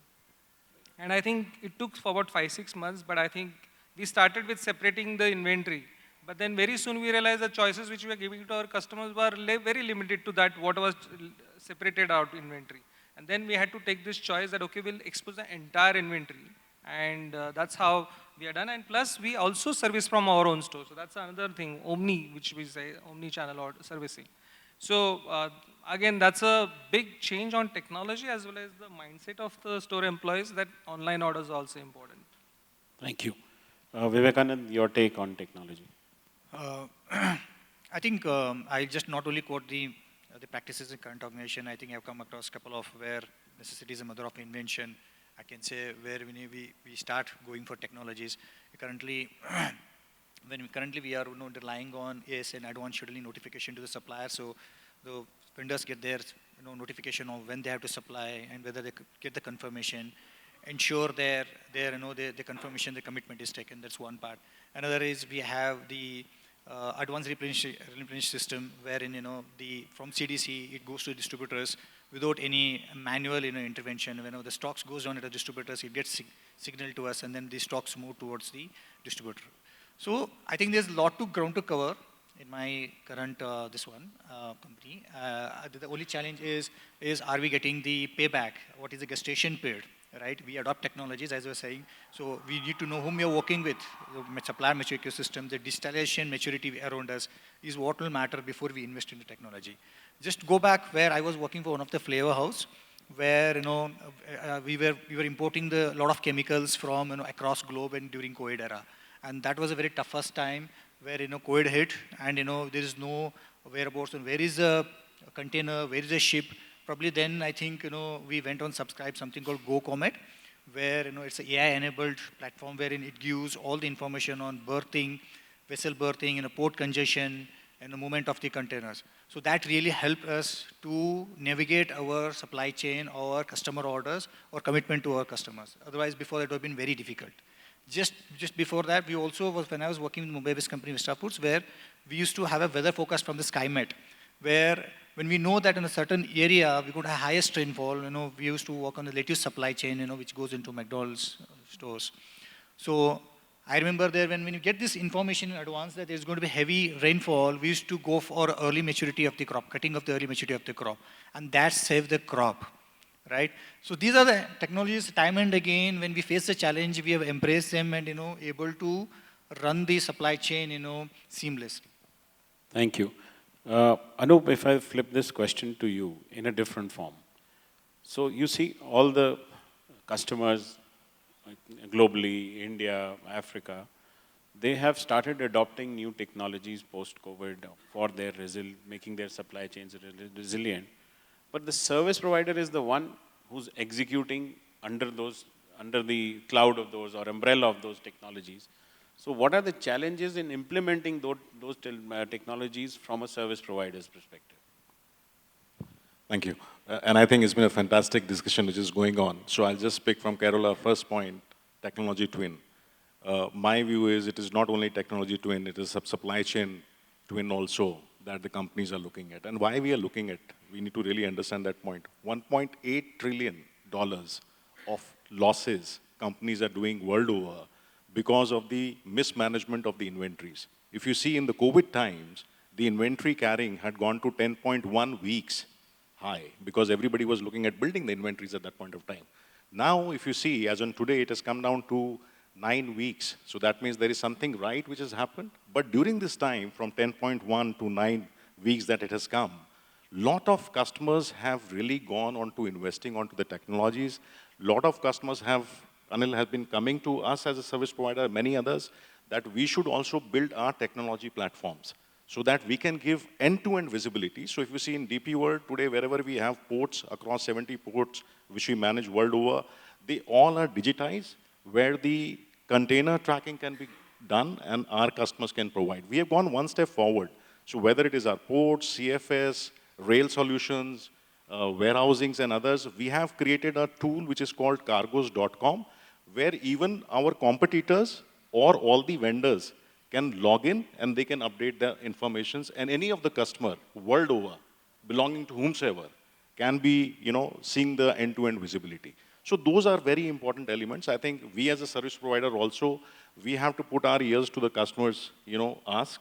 And I think it took for about 5-6 months, but I think we started with separating the inventory. But then very soon we realized the choices which we were giving to our customers were very limited to that what was separated out inventory. And then we had to take this choice that, okay, we'll expose the entire inventory. And that's how we are done. And plus, we also service from our own store. So that's another thing, omni, which we say, omni-channel or servicing. So again, that's a big change on technology as well as the mindset of the store employees that online orders are also important. Thank you. Vivekanand, your take on technology. I think I'll just not only quote the practices in current organization. I think I've come across a couple of where necessity is the mother of invention. I can say where we start going for technologies. Currently, we are relying on an advanced scheduling notification to the supplier, so the vendors get their notification of when they have to supply and whether they get the confirmation. Ensure the confirmation, the commitment is taken. That's one part. Another is we have the advanced replenish system, wherein from CDC it goes to distributors without any manual intervention. When the stocks goes on to the distributors, it gets signaled to us, and then the stocks move towards the distributor. So I think there's a lot to ground to cover in my current company. The only challenge is are we getting the payback? What is the gestation period? Right? We adopt technologies, as I was saying. So we need to know whom we are working with. The supplier maturity ecosystem, the digitalization maturity around us is what will matter before we invest into technology. Just go back where I was working for one of the flavor house, where we were importing a lot of chemicals from across globe and during COVID era, and that was a very toughest time where COVID hit, and there is no whereabouts and where is a container, where is a ship. Probably then I think we went on subscribe something called Go Comet, where it's an AI-enabled platform wherein it gives all the information on berthing, vessel berthing, port congestion, and the movement of the containers. So that really helped us to navigate our supply chain, our customer orders, or commitment to our customers. Otherwise, before that would have been very difficult. Just before that, we also was when I was working with Mumbai-based company Vista Foods, where we used to have a weather forecast from the SkyMet, where when we know that in a certain area we could have highest rainfall, we used to work on the latest supply chain, which goes into McDonald's stores. So I remember there when you get this information in advance that there's going to be heavy rainfall, we used to go for early maturity of the crop, cutting of the early maturity of the crop, and that saved the crop, right? So these are the technologies. Time and again, when we face the challenge, we have embraced them and able to run the supply chain seamlessly. Thank you. Anup, if I flip this question to you in a different form. So you see all the customers globally, India, Africa, they have started adopting new technologies post-COVID for their making their supply chains resilient. But the service provider is the one who's executing under the cloud of those or umbrella of those technologies. So what are the challenges in implementing those technologies from a service provider's perspective? Thank you. And I think it's been a fantastic discussion which is going on. So I'll just pick from Carola first point, technology twin. My view is it is not only technology twin, it is a supply chain twin also that the companies are looking at. And why we are looking at, we need to really understand that point. $1.8 trillion of losses companies are doing world over because of the mismanagement of the inventories. If you see in the COVID times, the inventory carrying had gone to 10.1 weeks high because everybody was looking at building the inventories at that point of time. Now, if you see, as on today, it has come down to 9 weeks. So that means there is something right which has happened. But during this time, from 10.1 to 9 weeks that it has come, lot of customers have really gone on to investing onto the technologies. Lot of customers have Anil has been coming to us as a service provider, many others, that we should also build our technology platforms so that we can give end-to-end visibility. So if you see in DP World today, wherever we have ports, across 70 ports, which we manage world over, they all are digitized, where the container tracking can be done and our customers can provide. We have gone one step forward. So whether it is our ports, CFS, rail solutions, warehousings and others, we have created a tool which is called cargos.com, where even our competitors or all the vendors can log in and they can update their informations, and any of the customer world over, belonging to whomsoever, can be, seeing the end-to-end visibility. So those are very important elements. I think we as a service provider also, we have to put our ears to the customers, ask.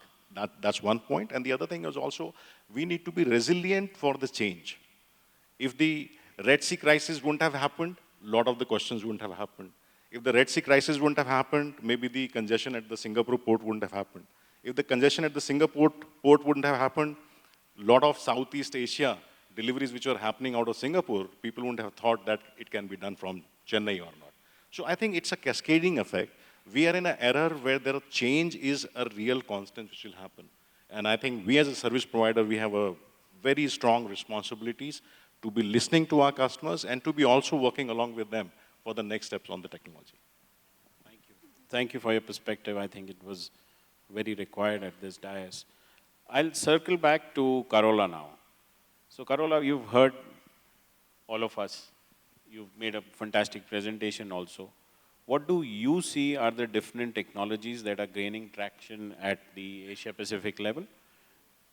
That's one point. And the other thing is also, we need to be resilient for the change. If the Red Sea crisis wouldn't have happened, a lot of the questions wouldn't have happened. If the Red Sea crisis wouldn't have happened, maybe the congestion at the Singapore port wouldn't have happened. If the congestion at the Singapore port wouldn't have happened, a lot of Southeast Asia deliveries which are happening out of Singapore, people wouldn't have thought that it can be done from Chennai or not. So I think it's a cascading effect. We are in an era where the change is a real constant which will happen. And I think we as a service provider, we have a very strong responsibilities to be listening to our customers and to be also working along with them for the next steps on the technology. Thank you. Thank you for your perspective. I think it was very required at this dais. I'll circle back to Carola now. So Carola, you've heard all of us. You've made a fantastic presentation also. What do you see are the different technologies that are gaining traction at the Asia-Pacific level?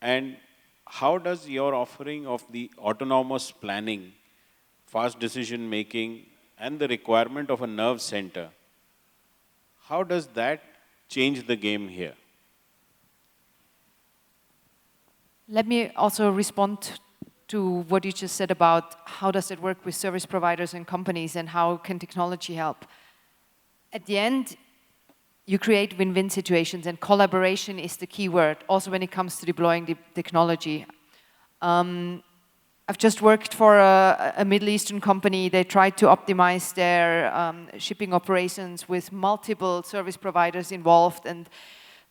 And how does your offering of the autonomous planning, fast decision-making, and the requirement of a nerve center, how does that change the game here? Let me also respond to what you just said about how does it work with service providers and companies and how can technology help. At the end, you create win-win situations, and collaboration is the key word, also when it comes to deploying the technology. I've just worked for a Middle Eastern company. They tried to optimize their shipping operations with multiple service providers involved, and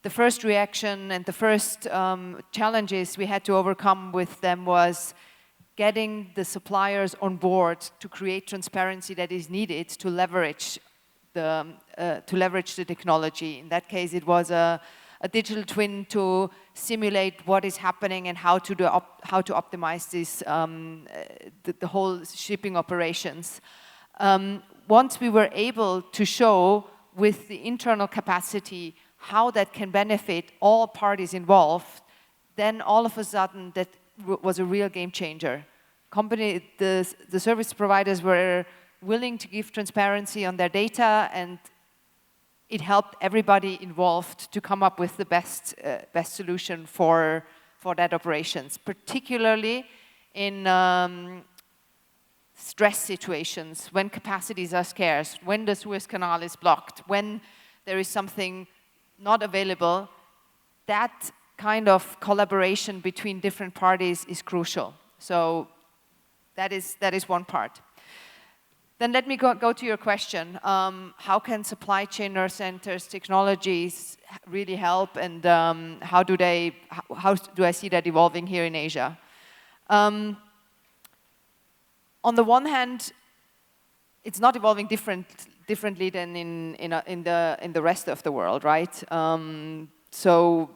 the first reaction and the first challenges we had to overcome with them was getting the suppliers on board to create transparency that is needed to leverage the technology. In that case, it was a digital twin to simulate what is happening and how to optimize this, the whole shipping operations. Once we were able to show with the internal capacity how that can benefit all parties involved, then all of a sudden that was a real game changer. The service providers were willing to give transparency on their data, and it helped everybody involved to come up with the best solution for that operations, particularly in stress situations, when capacities are scarce, when the Suez Canal is blocked, when there is something not available. That kind of collaboration between different parties is crucial. So that is one part. Then let me go to your question. How can supply chain nerve centers technologies really help, and how do I see that evolving here in Asia? On the one hand, it's not evolving differently than in the rest of the world, right? So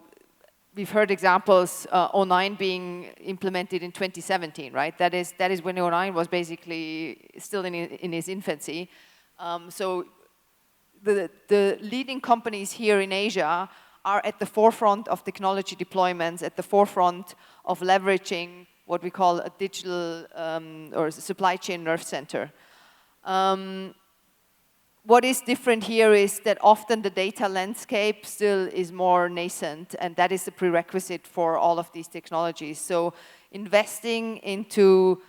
we've heard examples, O9 being implemented in 2017, right? That is when O9 was basically still in its infancy. So the leading companies here in Asia are at the forefront of technology deployments, at the forefront of leveraging what we call a digital or supply chain nerve center. What is different here is that often the data landscape still is more nascent, and that is the prerequisite for all of these technologies. So investing into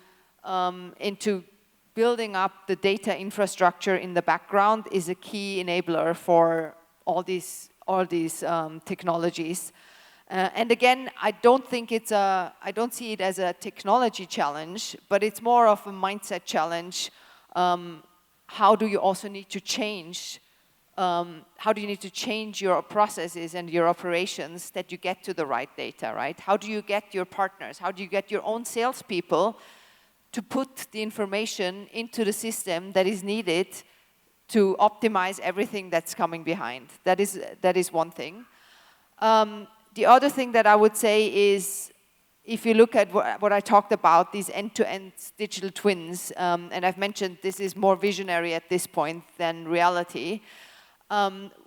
building up the data infrastructure in the background is a key enabler for all these technologies. And again, I don't see it as a technology challenge, but it's more of a mindset challenge. how do you also need to change how do you need to change your processes and your operations that you get to the right data, right? How do you get your partners? How do you get your own salespeople to put the information into the system that is needed to optimize everything that's coming behind? That is one thing. The other thing that I would say is, if you look at what I talked about, these end-to-end digital twins, and I've mentioned this is more visionary at this point than reality.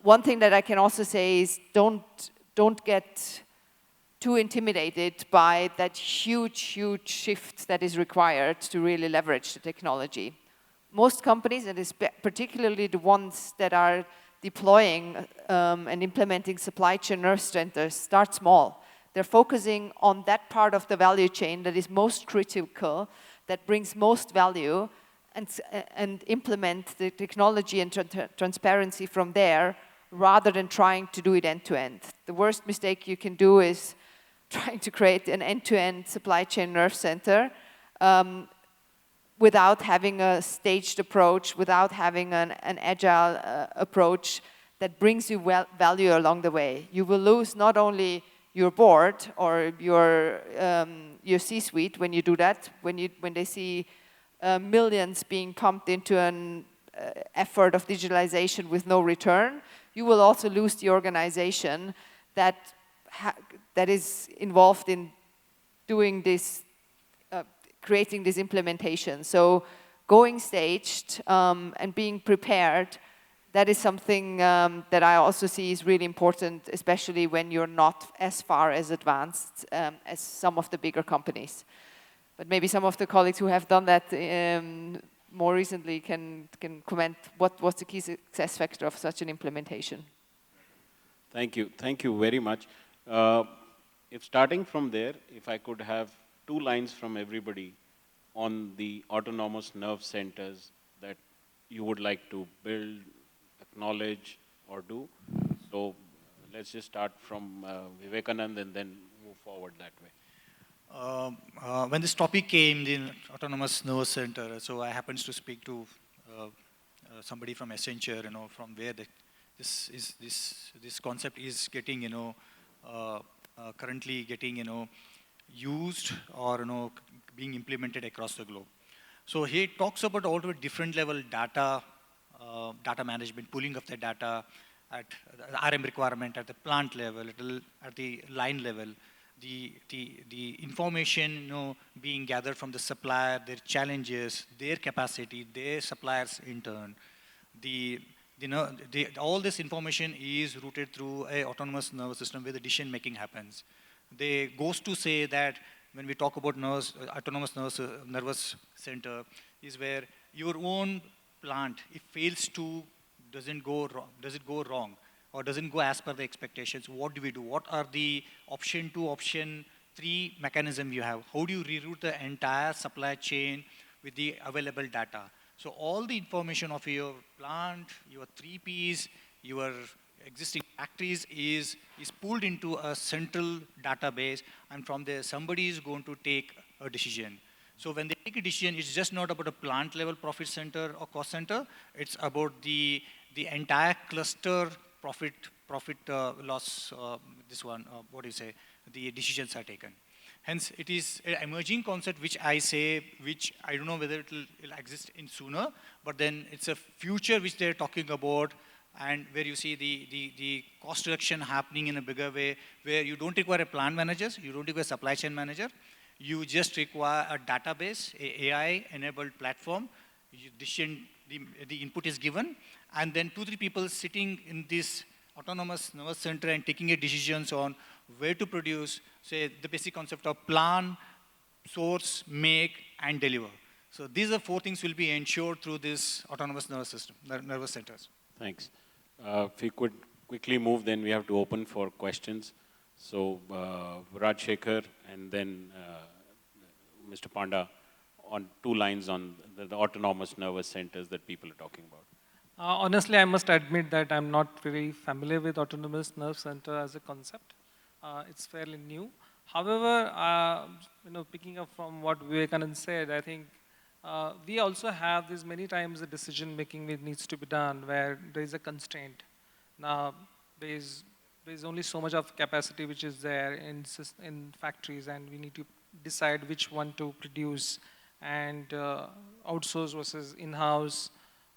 One thing that I can also say is don't get too intimidated by that huge shift that is required to really leverage the technology. Most companies, and particularly the ones that are deploying and implementing supply chain nerve centers, start small. They're focusing on that part of the value chain that is most critical, that brings most value, and implement the technology and transparency from there, rather than trying to do it end-to-end. The worst mistake you can do is trying to create an end-to-end supply chain nerve center without having a staged approach, without having an agile approach that brings you value along the way. You will lose not only your board or your C-suite when you do that, when they see millions being pumped into an effort of digitalization with no return, you will also lose the organization that is involved in doing this, creating this implementation. So going staged and being prepared, that is something that I also see is really important, especially when you're not as far as advanced as some of the bigger companies. But maybe some of the colleagues who have done that more recently can comment what's the key success factor of such an implementation. Thank you very much. If starting from there, if I could have 2 lines from everybody on the autonomous nerve centers that you would like to build, acknowledge, or do. So let's just start from Vivekanand and then move forward that way. When this topic came, the autonomous nerve center, so I happened to speak to somebody from Accenture, from where this concept is getting, currently getting, used or, being implemented across the globe. So here it talks about all the different level data management, pooling of the data at the RM requirement, at the plant level, at the line level, the information, being gathered from the supplier, their challenges, their capacity, their suppliers in turn. All this information is routed through a autonomous nervous system where the decision making happens. They goes to say that when we talk about autonomous nervous center is where your own plant, if fails to, does it go wrong? Or doesn't go as per the expectations, what do we do? What are the option 2, option 3 mechanism you have? How do you reroute the entire supply chain with the available data? So all the information of your plant, your 3Ps, your existing factories is pooled into a central database, and from there somebody is going to take a decision. So when they take a decision, it's just not about a plant level profit center or cost center, it's about the entire cluster profit loss, the decisions are taken. Hence, it is an emerging concept which I don't know whether it will exist in sooner, but then it's a future which they're talking about, and where you see the cost reduction happening in a bigger way, where you don't require a plant manager, you don't require a supply chain manager, you just require a database, a AI-enabled platform, the input is given, and then 2-3 people sitting in this autonomous nervous center and taking decisions on where to produce, say, the basic concept of plan, source, make, and deliver. So these are 4 things will be ensured through this autonomous nervous system, nervous centers. Thanks. If we could quickly move, then we have to open for questions. So Rajshekhar and then Mr. Panda on 2 lines on the autonomous nervous centers that people are talking about. Honestly, I must admit that I'm not really familiar with autonomous nerve center as a concept. It's fairly new. However, picking up from what Vivekanand said, I think we also have this many times the decision making which needs to be done where there is a constraint. Now, there is only so much of capacity which is there in factories, and we need to decide which one to produce and outsource versus in-house.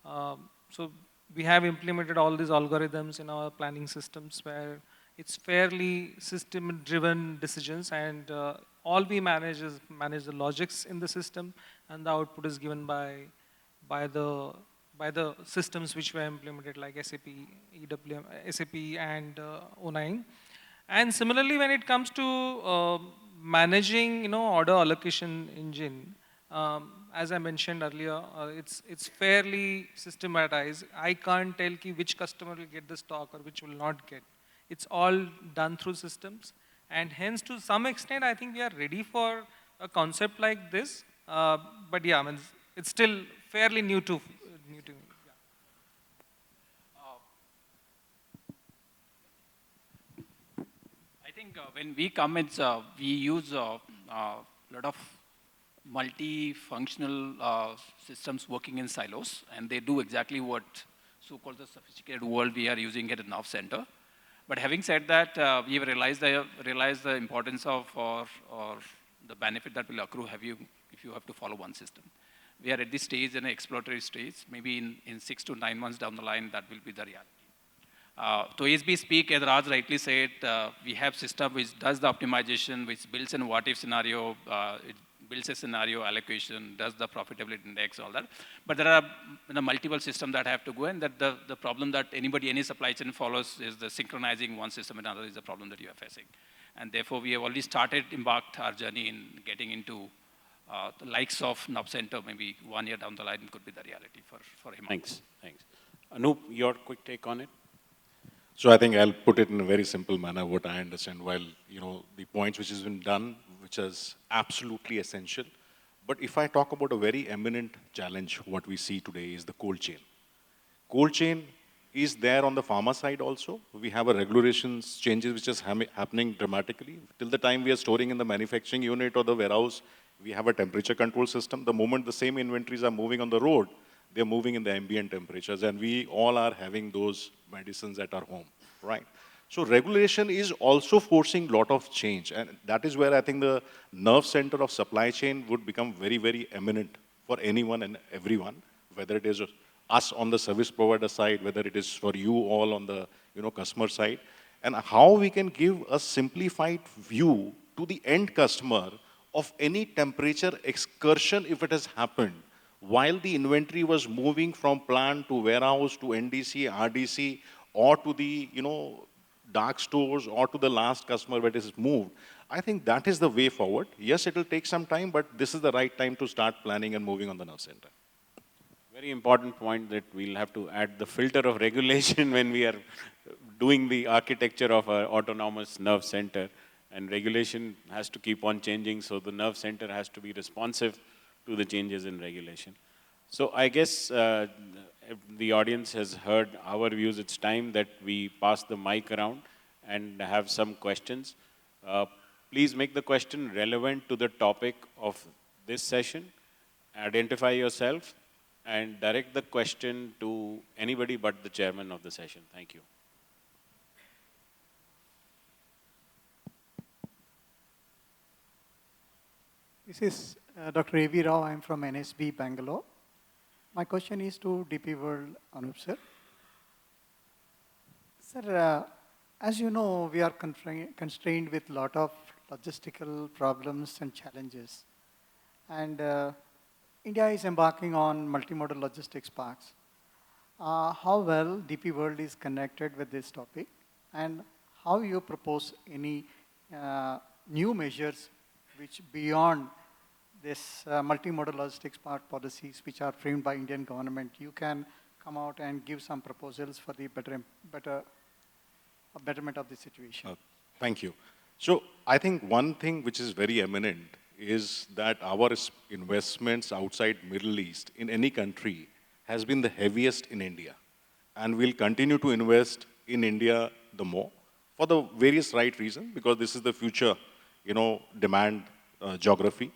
So we have implemented all these algorithms in our planning systems where it's fairly system-driven decisions, and all we manage is manage the logics in the system, and the output is given by the systems which were implemented like SAP, EWM, SAP, and O9. And similarly, when it comes to managing, order allocation engine, as I mentioned earlier, it's fairly systematized. I can't tell which customer will get the stock or which will not get. It's all done through systems, and hence to some extent, I think we are ready for a concept like this. But yeah, I mean, it's still fairly new to me. Yeah. I think when we come, we use a lot of multi-functional systems working in silos, and they do exactly what so-called the sophisticated world we are using at a nerve center. But having said that, we have realized the importance of or the benefit that will accrue if you have to follow one system. We are at this stage, in an exploratory stage. Maybe in 6 to 9 months down the line, that will be the reality. So as we speak, as Raj rightly said, we have system which does the optimization, which builds in what-if scenario, it builds a scenario allocation, does the profitability index, all that. But there are multiple systems that have to go, and that the problem that any supply chain follows is the synchronizing one system and another is the problem that you are facing. And therefore, we have already embarked our journey in getting into the likes of Nub Center. Maybe 1 year down the line could be the reality for him. Thanks. Anup, your quick take on it? So I think I'll put it in a very simple manner, what I understand, while, the points which has been done, which is absolutely essential. But if I talk about a very eminent challenge, what we see today is the cold chain. Cold chain is there on the pharma side also. We have a regulations changes which is happening dramatically. Till the time we are storing in the manufacturing unit or the warehouse, we have a temperature control system. The moment the same inventories are moving on the road, they're moving in the ambient temperatures, and we all are having those medicines at our home, right? So regulation is also forcing a lot of change, and that is where I think the nerve center of supply chain would become very, very eminent for anyone and everyone, whether it is us on the service provider side, whether it is for you all on the customer side, and how we can give a simplified view to the end customer of any temperature excursion if it has happened while the inventory was moving from plant to warehouse to NDC, RDC, or to the dark stores or to the last customer where it is moved. I think that is the way forward. Yes, it will take some time, but this is the right time to start planning and moving on the nerve center. Very important point that we'll have to add the filter of regulation when we are doing the architecture of an autonomous nerve center. And regulation has to keep on changing, so the nerve center has to be responsive to the changes in regulation. So I guess if the audience has heard our views, it's time that we pass the mic around and have some questions. Please make the question relevant to the topic of this session. Identify yourself and direct the question to anybody but the chairman of the session. Thank you. This is Dr. A.V. Rao. I'm from NSB, Bangalore. My question is to DP World, Anup sir. Sir, as you know, we are constrained with a lot of logistical problems and challenges. And India is embarking on multimodal logistics parks. How well DP World is connected with this topic, and how you propose any new measures which beyond this multimodal logistics park policies which are framed by Indian government, you can come out and give some proposals for the betterment of the situation. Thank you. So I think one thing which is very eminent is that our investments outside Middle East in any country has been the heaviest in India. And we'll continue to invest in India the more for the various right reasons, because this is the future, demand geography.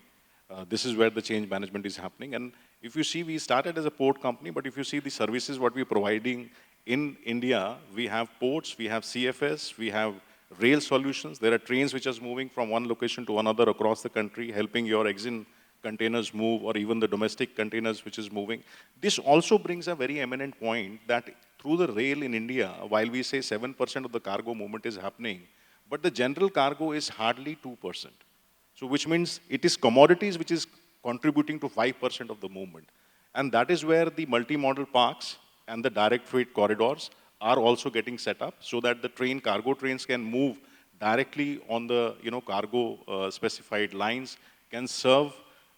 This is where the change management is happening. And if you see, we started as a port company, but if you see the services what we're providing in India, we have ports, we have CFS, we have rail solutions. There are trains which are moving from one location to another across the country, helping your exim containers move, or even the domestic containers which is moving. This also brings a very eminent point that through the rail in India, while we say 7% of the cargo movement is happening, but the general cargo is hardly 2%. So which means it is commodities which is contributing to 5% of the movement. And that is where the multimodal parks and the direct freight corridors are also getting set up so that the cargo trains can move directly on the cargo specified lines, can serve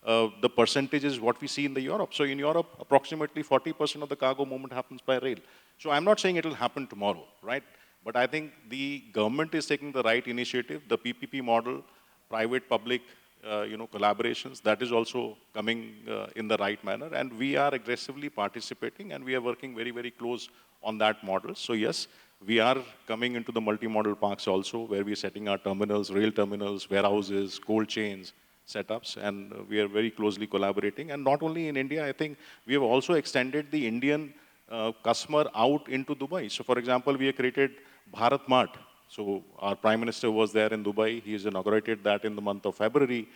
the percentages what we see in the Europe. So in Europe, approximately 40% of the cargo movement happens by rail. So I'm not saying it will happen tomorrow, right? But I think the government is taking the right initiative. The PPP model, private-public, collaborations, that is also coming in the right manner. And we are aggressively participating, and we are working very, very close on that model. So yes, we are coming into the multimodal parks also, where we are setting our terminals, rail terminals, warehouses, cold chains, setups, and we are very closely collaborating. And not only in India, I think we have also extended the Indian customer out into Dubai. So for example, we have created Bharat Mart. So our Prime Minister was there in Dubai. He has inaugurated that in the month of February.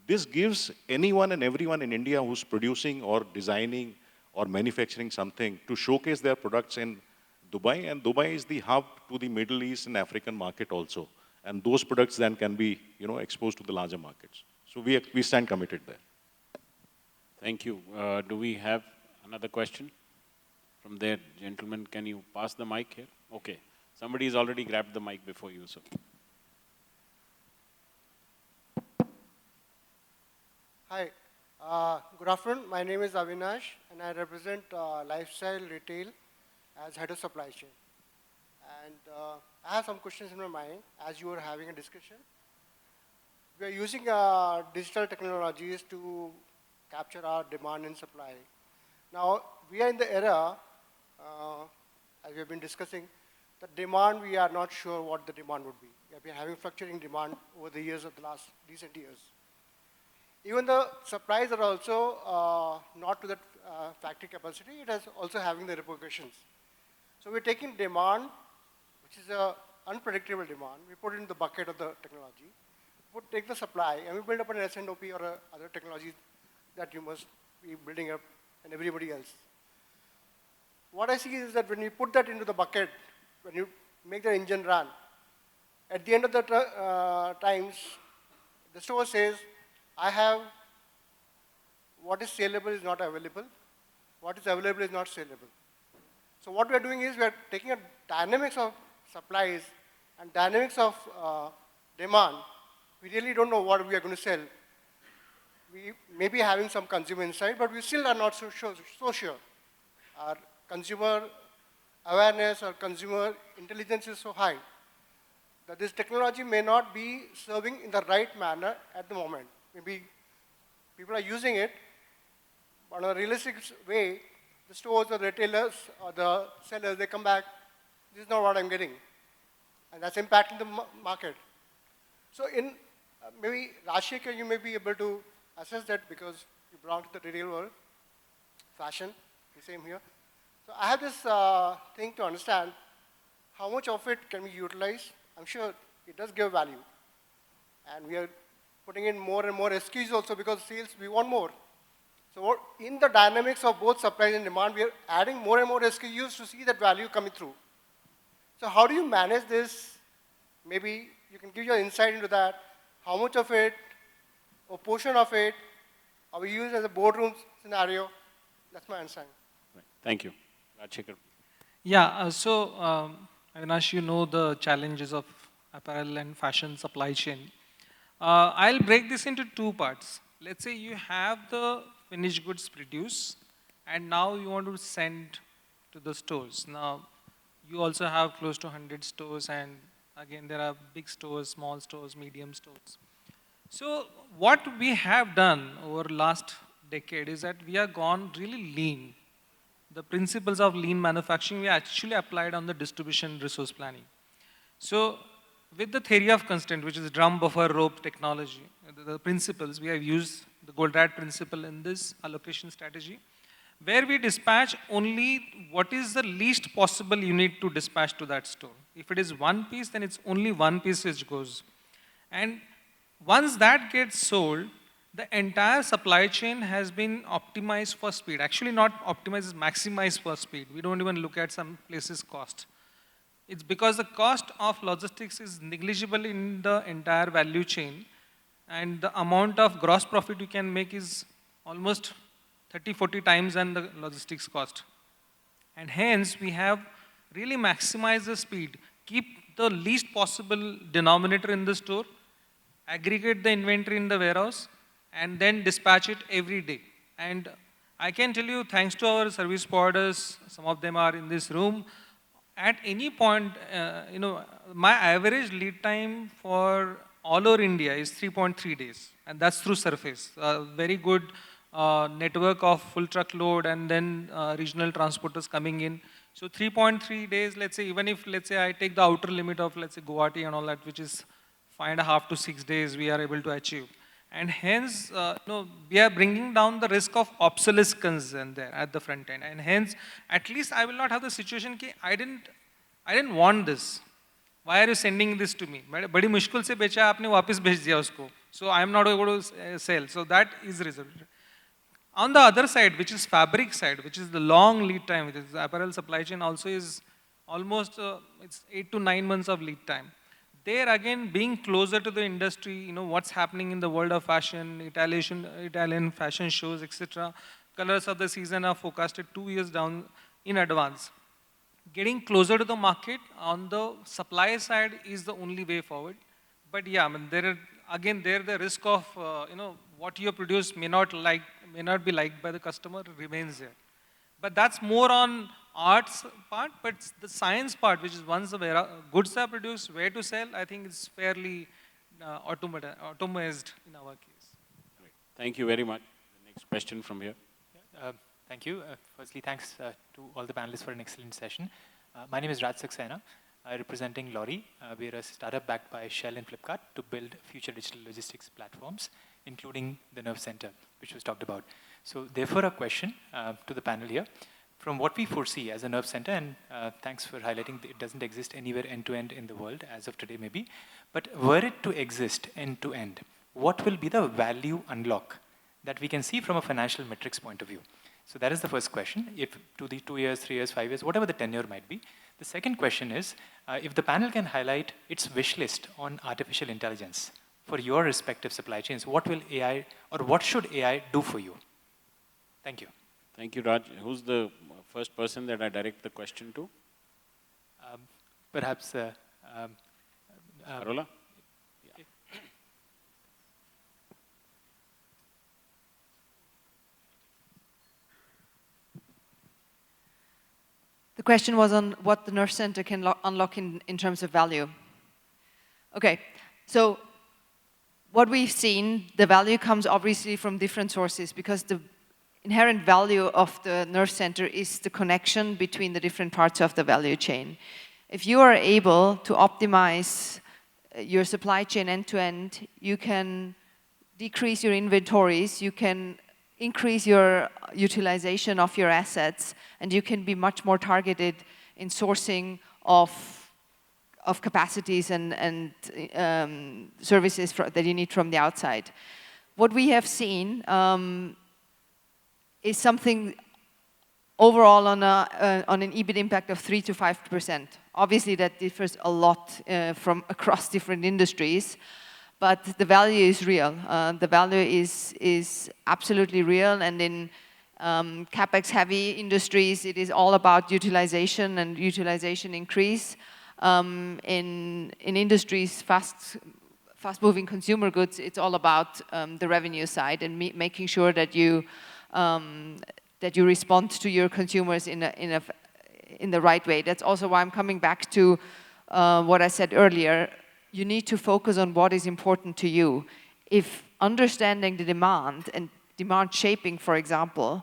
This gives anyone and everyone in India who's producing or designing or manufacturing something to showcase their products in Dubai. And Dubai is the hub to the Middle East and African market also. And those products then can be exposed to the larger markets. So we stand committed there. Thank you. Do we have another question? From there, gentlemen, can you pass the mic here? Okay. Somebody has already grabbed the mic before you, so. Hi. Good afternoon. My name is Avinash, and I represent Lifestyle Retail as Head of Supply Chain. And I have some questions in my mind as you are having a discussion. We are using digital technologies to capture our demand and supply. Now, we are in the era, as we have been discussing, the demand, we are not sure what the demand would be. We have been having fluctuating demand over the years of the last recent years. Even the supplies are also not to that factory capacity, it is also having the repercussions. So we're taking demand, which is an unpredictable demand, we put it in the bucket of the technology, take the supply, and we build up an S&OP or other technologies that you must be building up and everybody else. What I see is that when you put that into the bucket, when you make the engine run, at the end of the times, the store says, I have what is saleable is not available, what is available is not saleable. So what we are doing is we are taking a dynamics of supplies and dynamics of demand. We really don't know what we are going to sell. We may be having some consumer insight, but we still are not so sure. Our consumer awareness or consumer intelligence is so high that this technology may not be serving in the right manner at the moment. Maybe people are using it, but in a realistic way, the stores or the retailers or the sellers, they come back, this is not what I'm getting. And that's impacting the market. So in maybe Rashika, you may be able to assess that because you belong to the retail world, fashion, the same here. So I have this thing to understand how much of it can we utilize. I'm sure it does give value. And we are putting in more and more SKUs also because sales, we want more. So in the dynamics of both supply and demand, we are adding more and more SKUs to see that value coming through. So how do you manage this? Maybe you can give your insight into that. How much of it or portion of it are we used as a boardroom scenario? That's my understanding. Right. Thank you. Rajshekar. Yeah, Avinash, you know the challenges of apparel and fashion supply chain. I'll break this into two parts. Let's say you have the finished goods produced and now you want to send to the stores. Now, you also have close to 100 stores and again, there are big stores, small stores, medium stores. So what we have done over last decade is that we have gone really lean. The principles of lean manufacturing we actually applied on the distribution resource planning. So with the theory of constraint, which is drum, buffer, rope technology, the principles, we have used the Goldratt principle in this allocation strategy, where we dispatch only what is the least possible unit to dispatch to that store. If it is one piece, then it's only one piece which goes. And once that gets sold, the entire supply chain has been optimized for speed. Actually not optimized, it's maximized for speed. We don't even look at some places cost. It's because the cost of logistics is negligible in the entire value chain, and the amount of gross profit you can make is almost 30, 40 times than the logistics cost. And hence, we have really maximized the speed, keep the least possible denominator in the store, aggregate the inventory in the warehouse, and then dispatch it every day. And I can tell you, thanks to our service providers, some of them are in this room, at any point, my average lead time for all over India is 3.3 days, and that's through surface. Very good network of full truckload and then regional transporters coming in. So 3.3 days, let's say, even if, let's say, I take the outer limit of, let's say, Guwahati and all that, which is 5.5 to 6 days we are able to achieve. And hence, we are bringing down the risk of obsolescence in there at the front end. And hence, at least I will not have the situation that I didn't want this. Why are you sending this to me? बड़ी मुश्किल से बेचा आपने वापस भेज दिया उसको. So I am not able to sell. So that is resolved. On the other side, which is fabric side, which is the long lead time, which is the apparel supply chain also is almost it's 8 to 9 months of lead time. There again, being closer to the industry, what's happening in the world of fashion, Italian fashion shows, etc. Colors of the season are forecasted 2 years down in advance. Getting closer to the market on the supply side is the only way forward. But yeah, I mean, the risk of, what you produce may not be liked by the customer remains there. But that's more on arts part, but the science part, which is once the goods are produced, where to sell, I think it's fairly automized in our case. Great. Thank you very much. The next question from here. Thank you. Firstly, thanks to all the panelists for an excellent session. My name is Raj Saxena, representing Lorry. We are a startup backed by Shell and Flipkart to build future digital logistics platforms, including the Nerve Center, which was talked about. So therefore, a question to the panel here. From what we foresee as a Nerve Center, and thanks for highlighting that it doesn't exist anywhere end-to-end in the world, as of today maybe, but were it to exist end-to-end, what will be the value unlock that we can see from a financial metrics point of view? So that is the first question. If to the 2 years, 3 years, 5 years, whatever the tenure might be. The second question is, if the panel can highlight its wish list on artificial intelligence for your respective supply chains, what will AI, or what should AI do for you? Thank you. Thank you, Raj. Who's the first person that I direct the question to? Perhaps Carola? Yeah. The question was on what the Nerve Center can unlock in terms of value. Okay, so what we've seen, the value comes obviously from different sources, because the inherent value of the Nerve Center is the connection between the different parts of the value chain. If you are able to optimize your supply chain end-to-end, you can decrease your inventories, you can increase your utilization of your assets, and you can be much more targeted in sourcing of capacities and services that you need from the outside. What we have seen is something overall on an EBIT impact of 3 to 5%. Obviously, that differs a lot from across different industries, but the value is real. The value is absolutely real, and in CapEx-heavy industries, it is all about utilization and utilization increase. In industries, fast-moving consumer goods, it's all about the revenue side and making sure that you respond to your consumers in the right way. That's also why I'm coming back to what I said earlier. You need to focus on what is important to you. If understanding the demand and demand shaping, for example,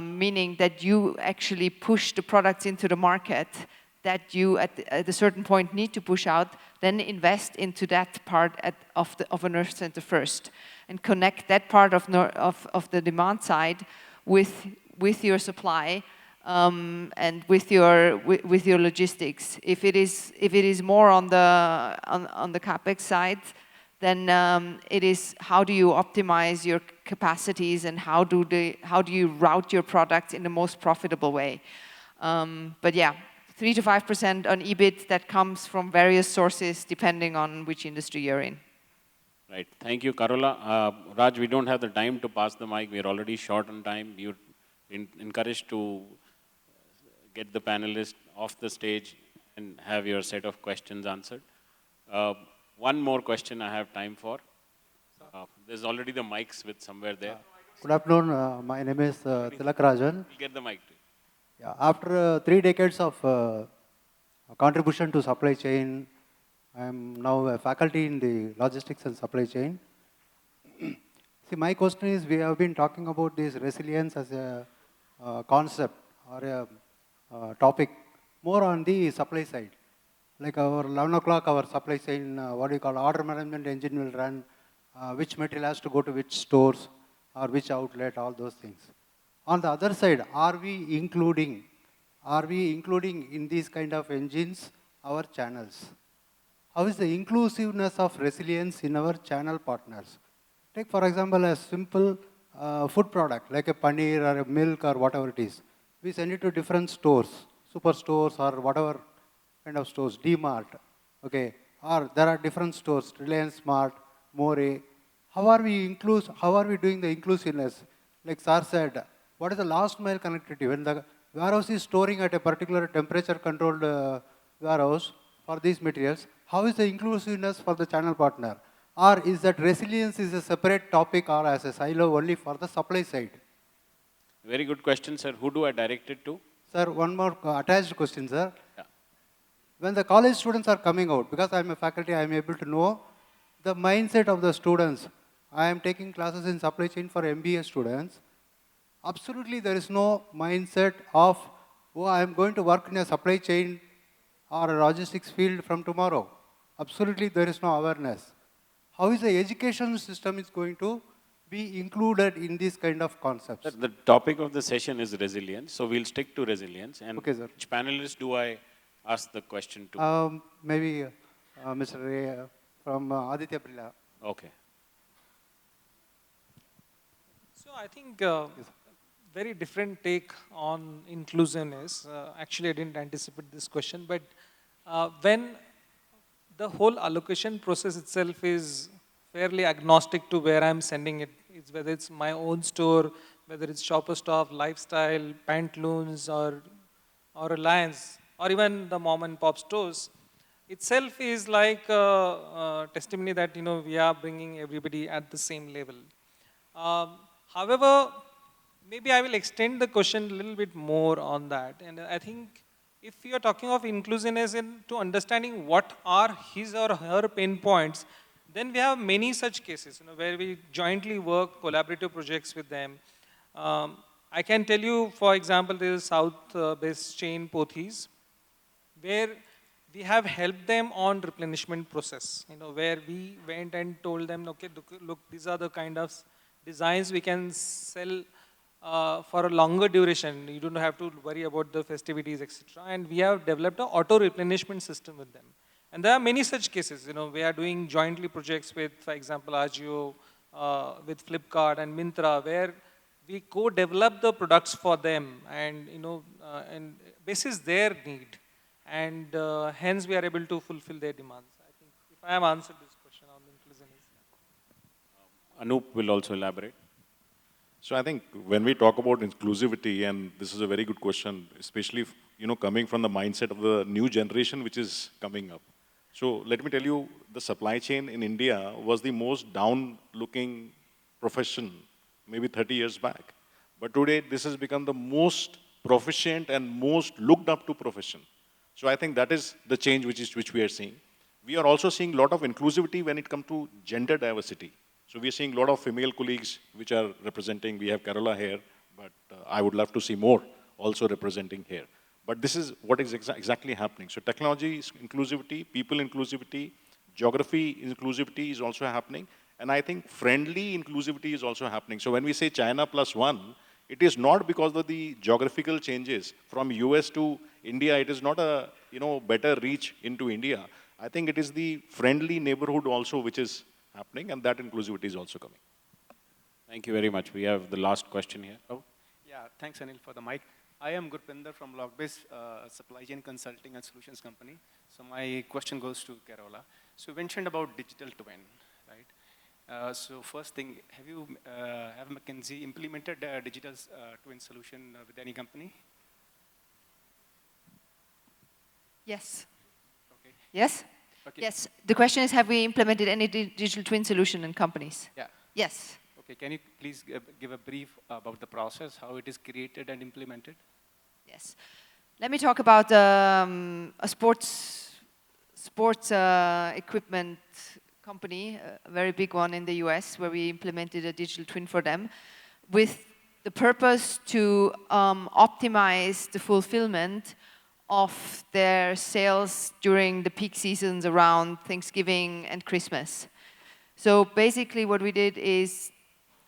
meaning that you actually push the products into the market that you at a certain point need to push out, then invest into that part of a nurse center first, and connect that part of the demand side with your supply and with your logistics. If it is more on the capex side, then it is how do you optimize your capacities and how do you route your product in the most profitable way. But yeah, 3 to 5% on EBIT that comes from various sources depending on which industry you're in. Right. Thank you, Carola. Raj, we don't have the time to pass the mic. We're already short on time. You're encouraged to get the panelists off the stage and have your set of questions answered. One more question I have time for. There's already the mics with somewhere there. Good afternoon. My name is Tilak Rajan. We'll get the mic to you. Yeah, after 3 decades of contribution to supply chain, I am now a faculty in the logistics and supply chain. See, my question is, we have been talking about this resilience as a concept or a topic more on the supply side. Like our 11 o'clock, our supply chain, what do you call, order management engine will run, which material has to go to which stores or which outlet, all those things. On the other side, are we including in these kind of engines our channels? How is the inclusiveness of resilience in our channel partners? Take, for example, a simple food product like a paneer or a milk or whatever it is. We send it to different stores, superstores or whatever kind of stores, D-Mart, okay? Or there are different stores, Reliance Smart, More. How are we doing the inclusiveness? Like Sir said, what is the last mile connectivity? When the warehouse is storing at a particular temperature controlled warehouse for these materials, how is the inclusiveness for the channel partner? Or is that resilience is a separate topic or as a silo only for the supply side? Very good question, sir. Who do I direct it to? Sir, one more attached question, sir. Yeah. When the college students are coming out, because I am a faculty, I am able to know the mindset of the students. I am taking classes in supply chain for MBA students. Absolutely, there is no mindset of, oh, I am going to work in a supply chain or a logistics field from tomorrow. Absolutely, there is no awareness. How is the education system is going to be included in these kind of concepts? The topic of the session is resilience, so we'll stick to resilience. And okay, sir. Which panelist do I ask the question to? Maybe Mr. Ray from Aditya Birla. Okay. So I think very different take on inclusiveness. Actually, I didn't anticipate this question, but when the whole allocation process itself is fairly agnostic to where I'm sending it, whether it's my own store, whether it's Shopper Stop, Lifestyle, Pantaloons, or Reliance, or even the mom and pop stores, itself is like a testimony that we are bringing everybody at the same level. However, maybe I will extend the question a little bit more on that. And I think if we are talking of inclusiveness to understanding what are his or her pain points, then we have many such cases where we jointly work collaborative projects with them. I can tell you, for example, there is South-based chain Pothys, where we have helped them on replenishment process, where we went and told them, okay, look, these are the kind of designs we can sell for a longer duration. You don't have to worry about the festivities, etc. And we have developed an auto replenishment system with them. And there are many such cases. We are doing jointly projects with, for example, Agio, with Flipkart and Myntra, where we co-develop the products for them, and and basis their need, and hence we are able to fulfill their demands. I think if I have answered this question on inclusiveness. Anup will also elaborate. So I think when we talk about inclusivity, and this is a very good question, especially coming from the mindset of the new generation which is coming up. So let me tell you, the supply chain in India was the most down-looking profession maybe 30 years back. But today, this has become the most proficient and most looked up to profession. So I think that is the change which we are seeing. We are also seeing a lot of inclusivity when it comes to gender diversity. So we are seeing a lot of female colleagues which are representing. We have Carola here, but I would love to see more also representing here. But this is what is exactly happening. So technology inclusivity, people inclusivity, geography inclusivity is also happening. And I think friendly inclusivity is also happening. So when we say China plus one, it is not because of the geographical changes from US to India. It is not a better reach into India. I think it is the friendly neighborhood also which is happening, and that inclusivity is also coming. Thank you very much. We have the last question here. Oh. Yeah, thanks Anil for the mic. I am Gurpinder from Logbase Supply Chain Consulting and Solutions Company. So my question goes to Carola. So you mentioned about digital twin, right? So first thing, have McKinsey implemented a digital twin solution with any company? Yes. Okay. Yes? Okay. Yes. The question is, have we implemented any digital twin solution in companies? Yeah. Yes. Okay, can you please give a brief about the process, how it is created and implemented? Yes. Let me talk about a sports equipment company, a very big one in the US, where we implemented a digital twin for them with the purpose to optimize the fulfillment of their sales during the peak seasons around Thanksgiving and Christmas. So basically what we did is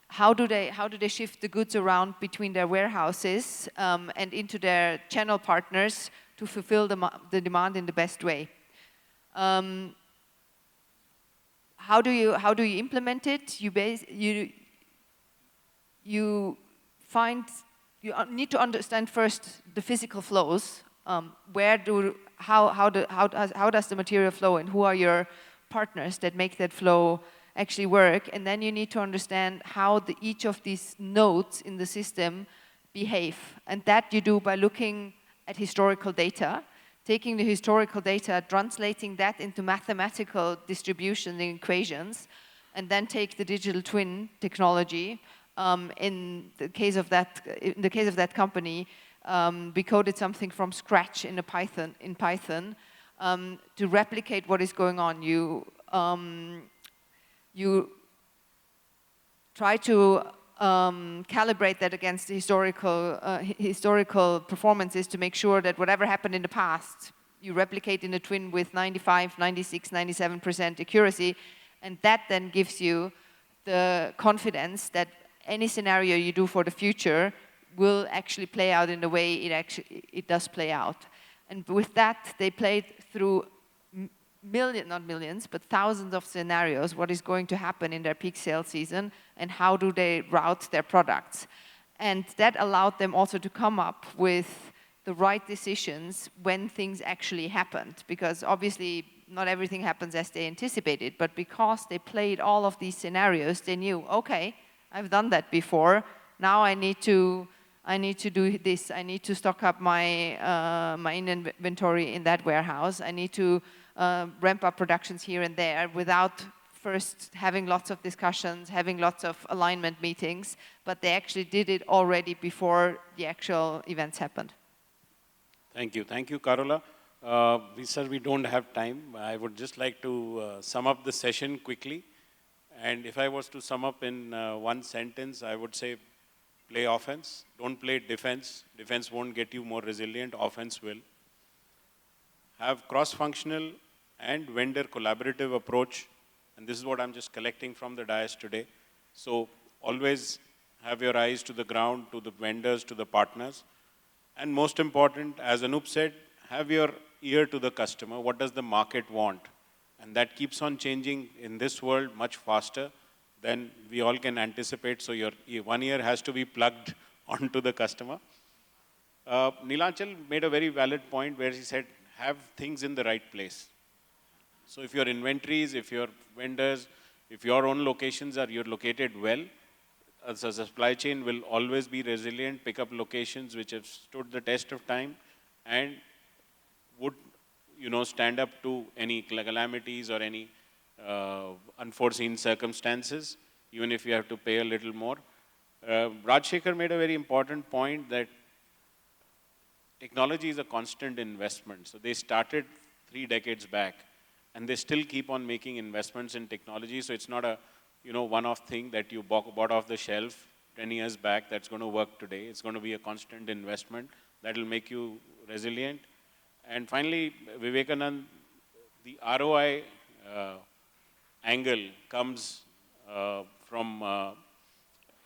how do they shift the goods around between their warehouses and into their channel partners to fulfill the demand in the best way? How do you implement it? You need to understand first the physical flows. How does the material flow, and who are your partners that make that flow actually work? And then you need to understand how each of these nodes in the system behave. And that you do by looking at historical data, taking the historical data, translating that into mathematical distribution and equations, and then take the digital twin technology. In the case of that company, we coded something from scratch in Python to replicate what is going on. You try to calibrate that against the historical performances to make sure that whatever happened in the past, you replicate in a twin with 95, 96, 97% accuracy, and that then gives you the confidence that any scenario you do for the future will actually play out in the way it does play out. And with that, they played through not millions, but thousands of scenarios, what is going to happen in their peak sales season, and how do they route their products. And that allowed them also to come up with the right decisions when things actually happened, because obviously not everything happens as they anticipated, but because they played all of these scenarios, they knew, okay, I've done that before, now I need to do this, I need to stock up my inventory in that warehouse, I need to ramp up productions here and there without first having lots of discussions, having lots of alignment meetings, but they actually did it already before the actual events happened. Thank you, Carola. We don't have time. I would just like to sum up the session quickly. And if I was to sum up in one sentence, I would say play offense. Don't play defense. Defense won't get you more resilient. Offense will. Have cross-functional and vendor collaborative approach. And this is what I'm just collecting from the dais today. So always have your eyes to the ground, to the vendors, to the partners. And most important, as Anup said, have your ear to the customer. What does the market want? And that keeps on changing in this world much faster than we all can anticipate. So your one ear has to be plugged onto the customer. Neelanchal made a very valid point where he said, have things in the right place. So if your inventories, if your vendors, if your own locations you're located well, as a supply chain will always be resilient, pick up locations which have stood the test of time and would stand up to any calamities or any unforeseen circumstances, even if you have to pay a little more. Rajshekhar made a very important point that technology is a constant investment. So they started 3 decades back, and they still keep on making investments in technology. So it's not a one-off thing that you bought off the shelf 10 years back that's going to work today. It's going to be a constant investment that will make you resilient. And finally, Vivekanand, the ROI angle comes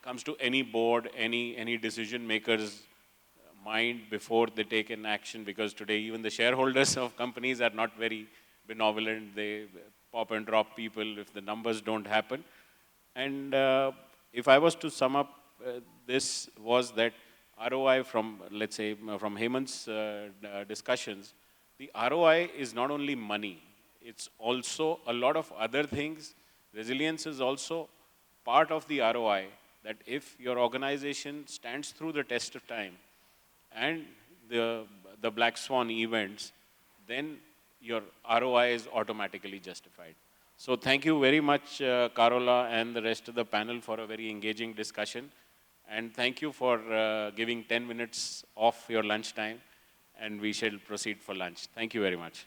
comes to any board, any decision maker's mind before they take an action, because today even the shareholders of companies are not very benevolent. They pop and drop people if the numbers don't happen. And if I was to sum up, this was that ROI from, let's say, from Hemant's discussions, the ROI is not only money, it's also a lot of other things. Resilience is also part of the ROI, that if your organization stands through the test of time and the black swan events, then your ROI is automatically justified. So thank you very much, Carola and the rest of the panel, for a very engaging discussion. And thank you for giving 10 minutes off your lunch time, and we shall proceed for lunch. Thank you very much.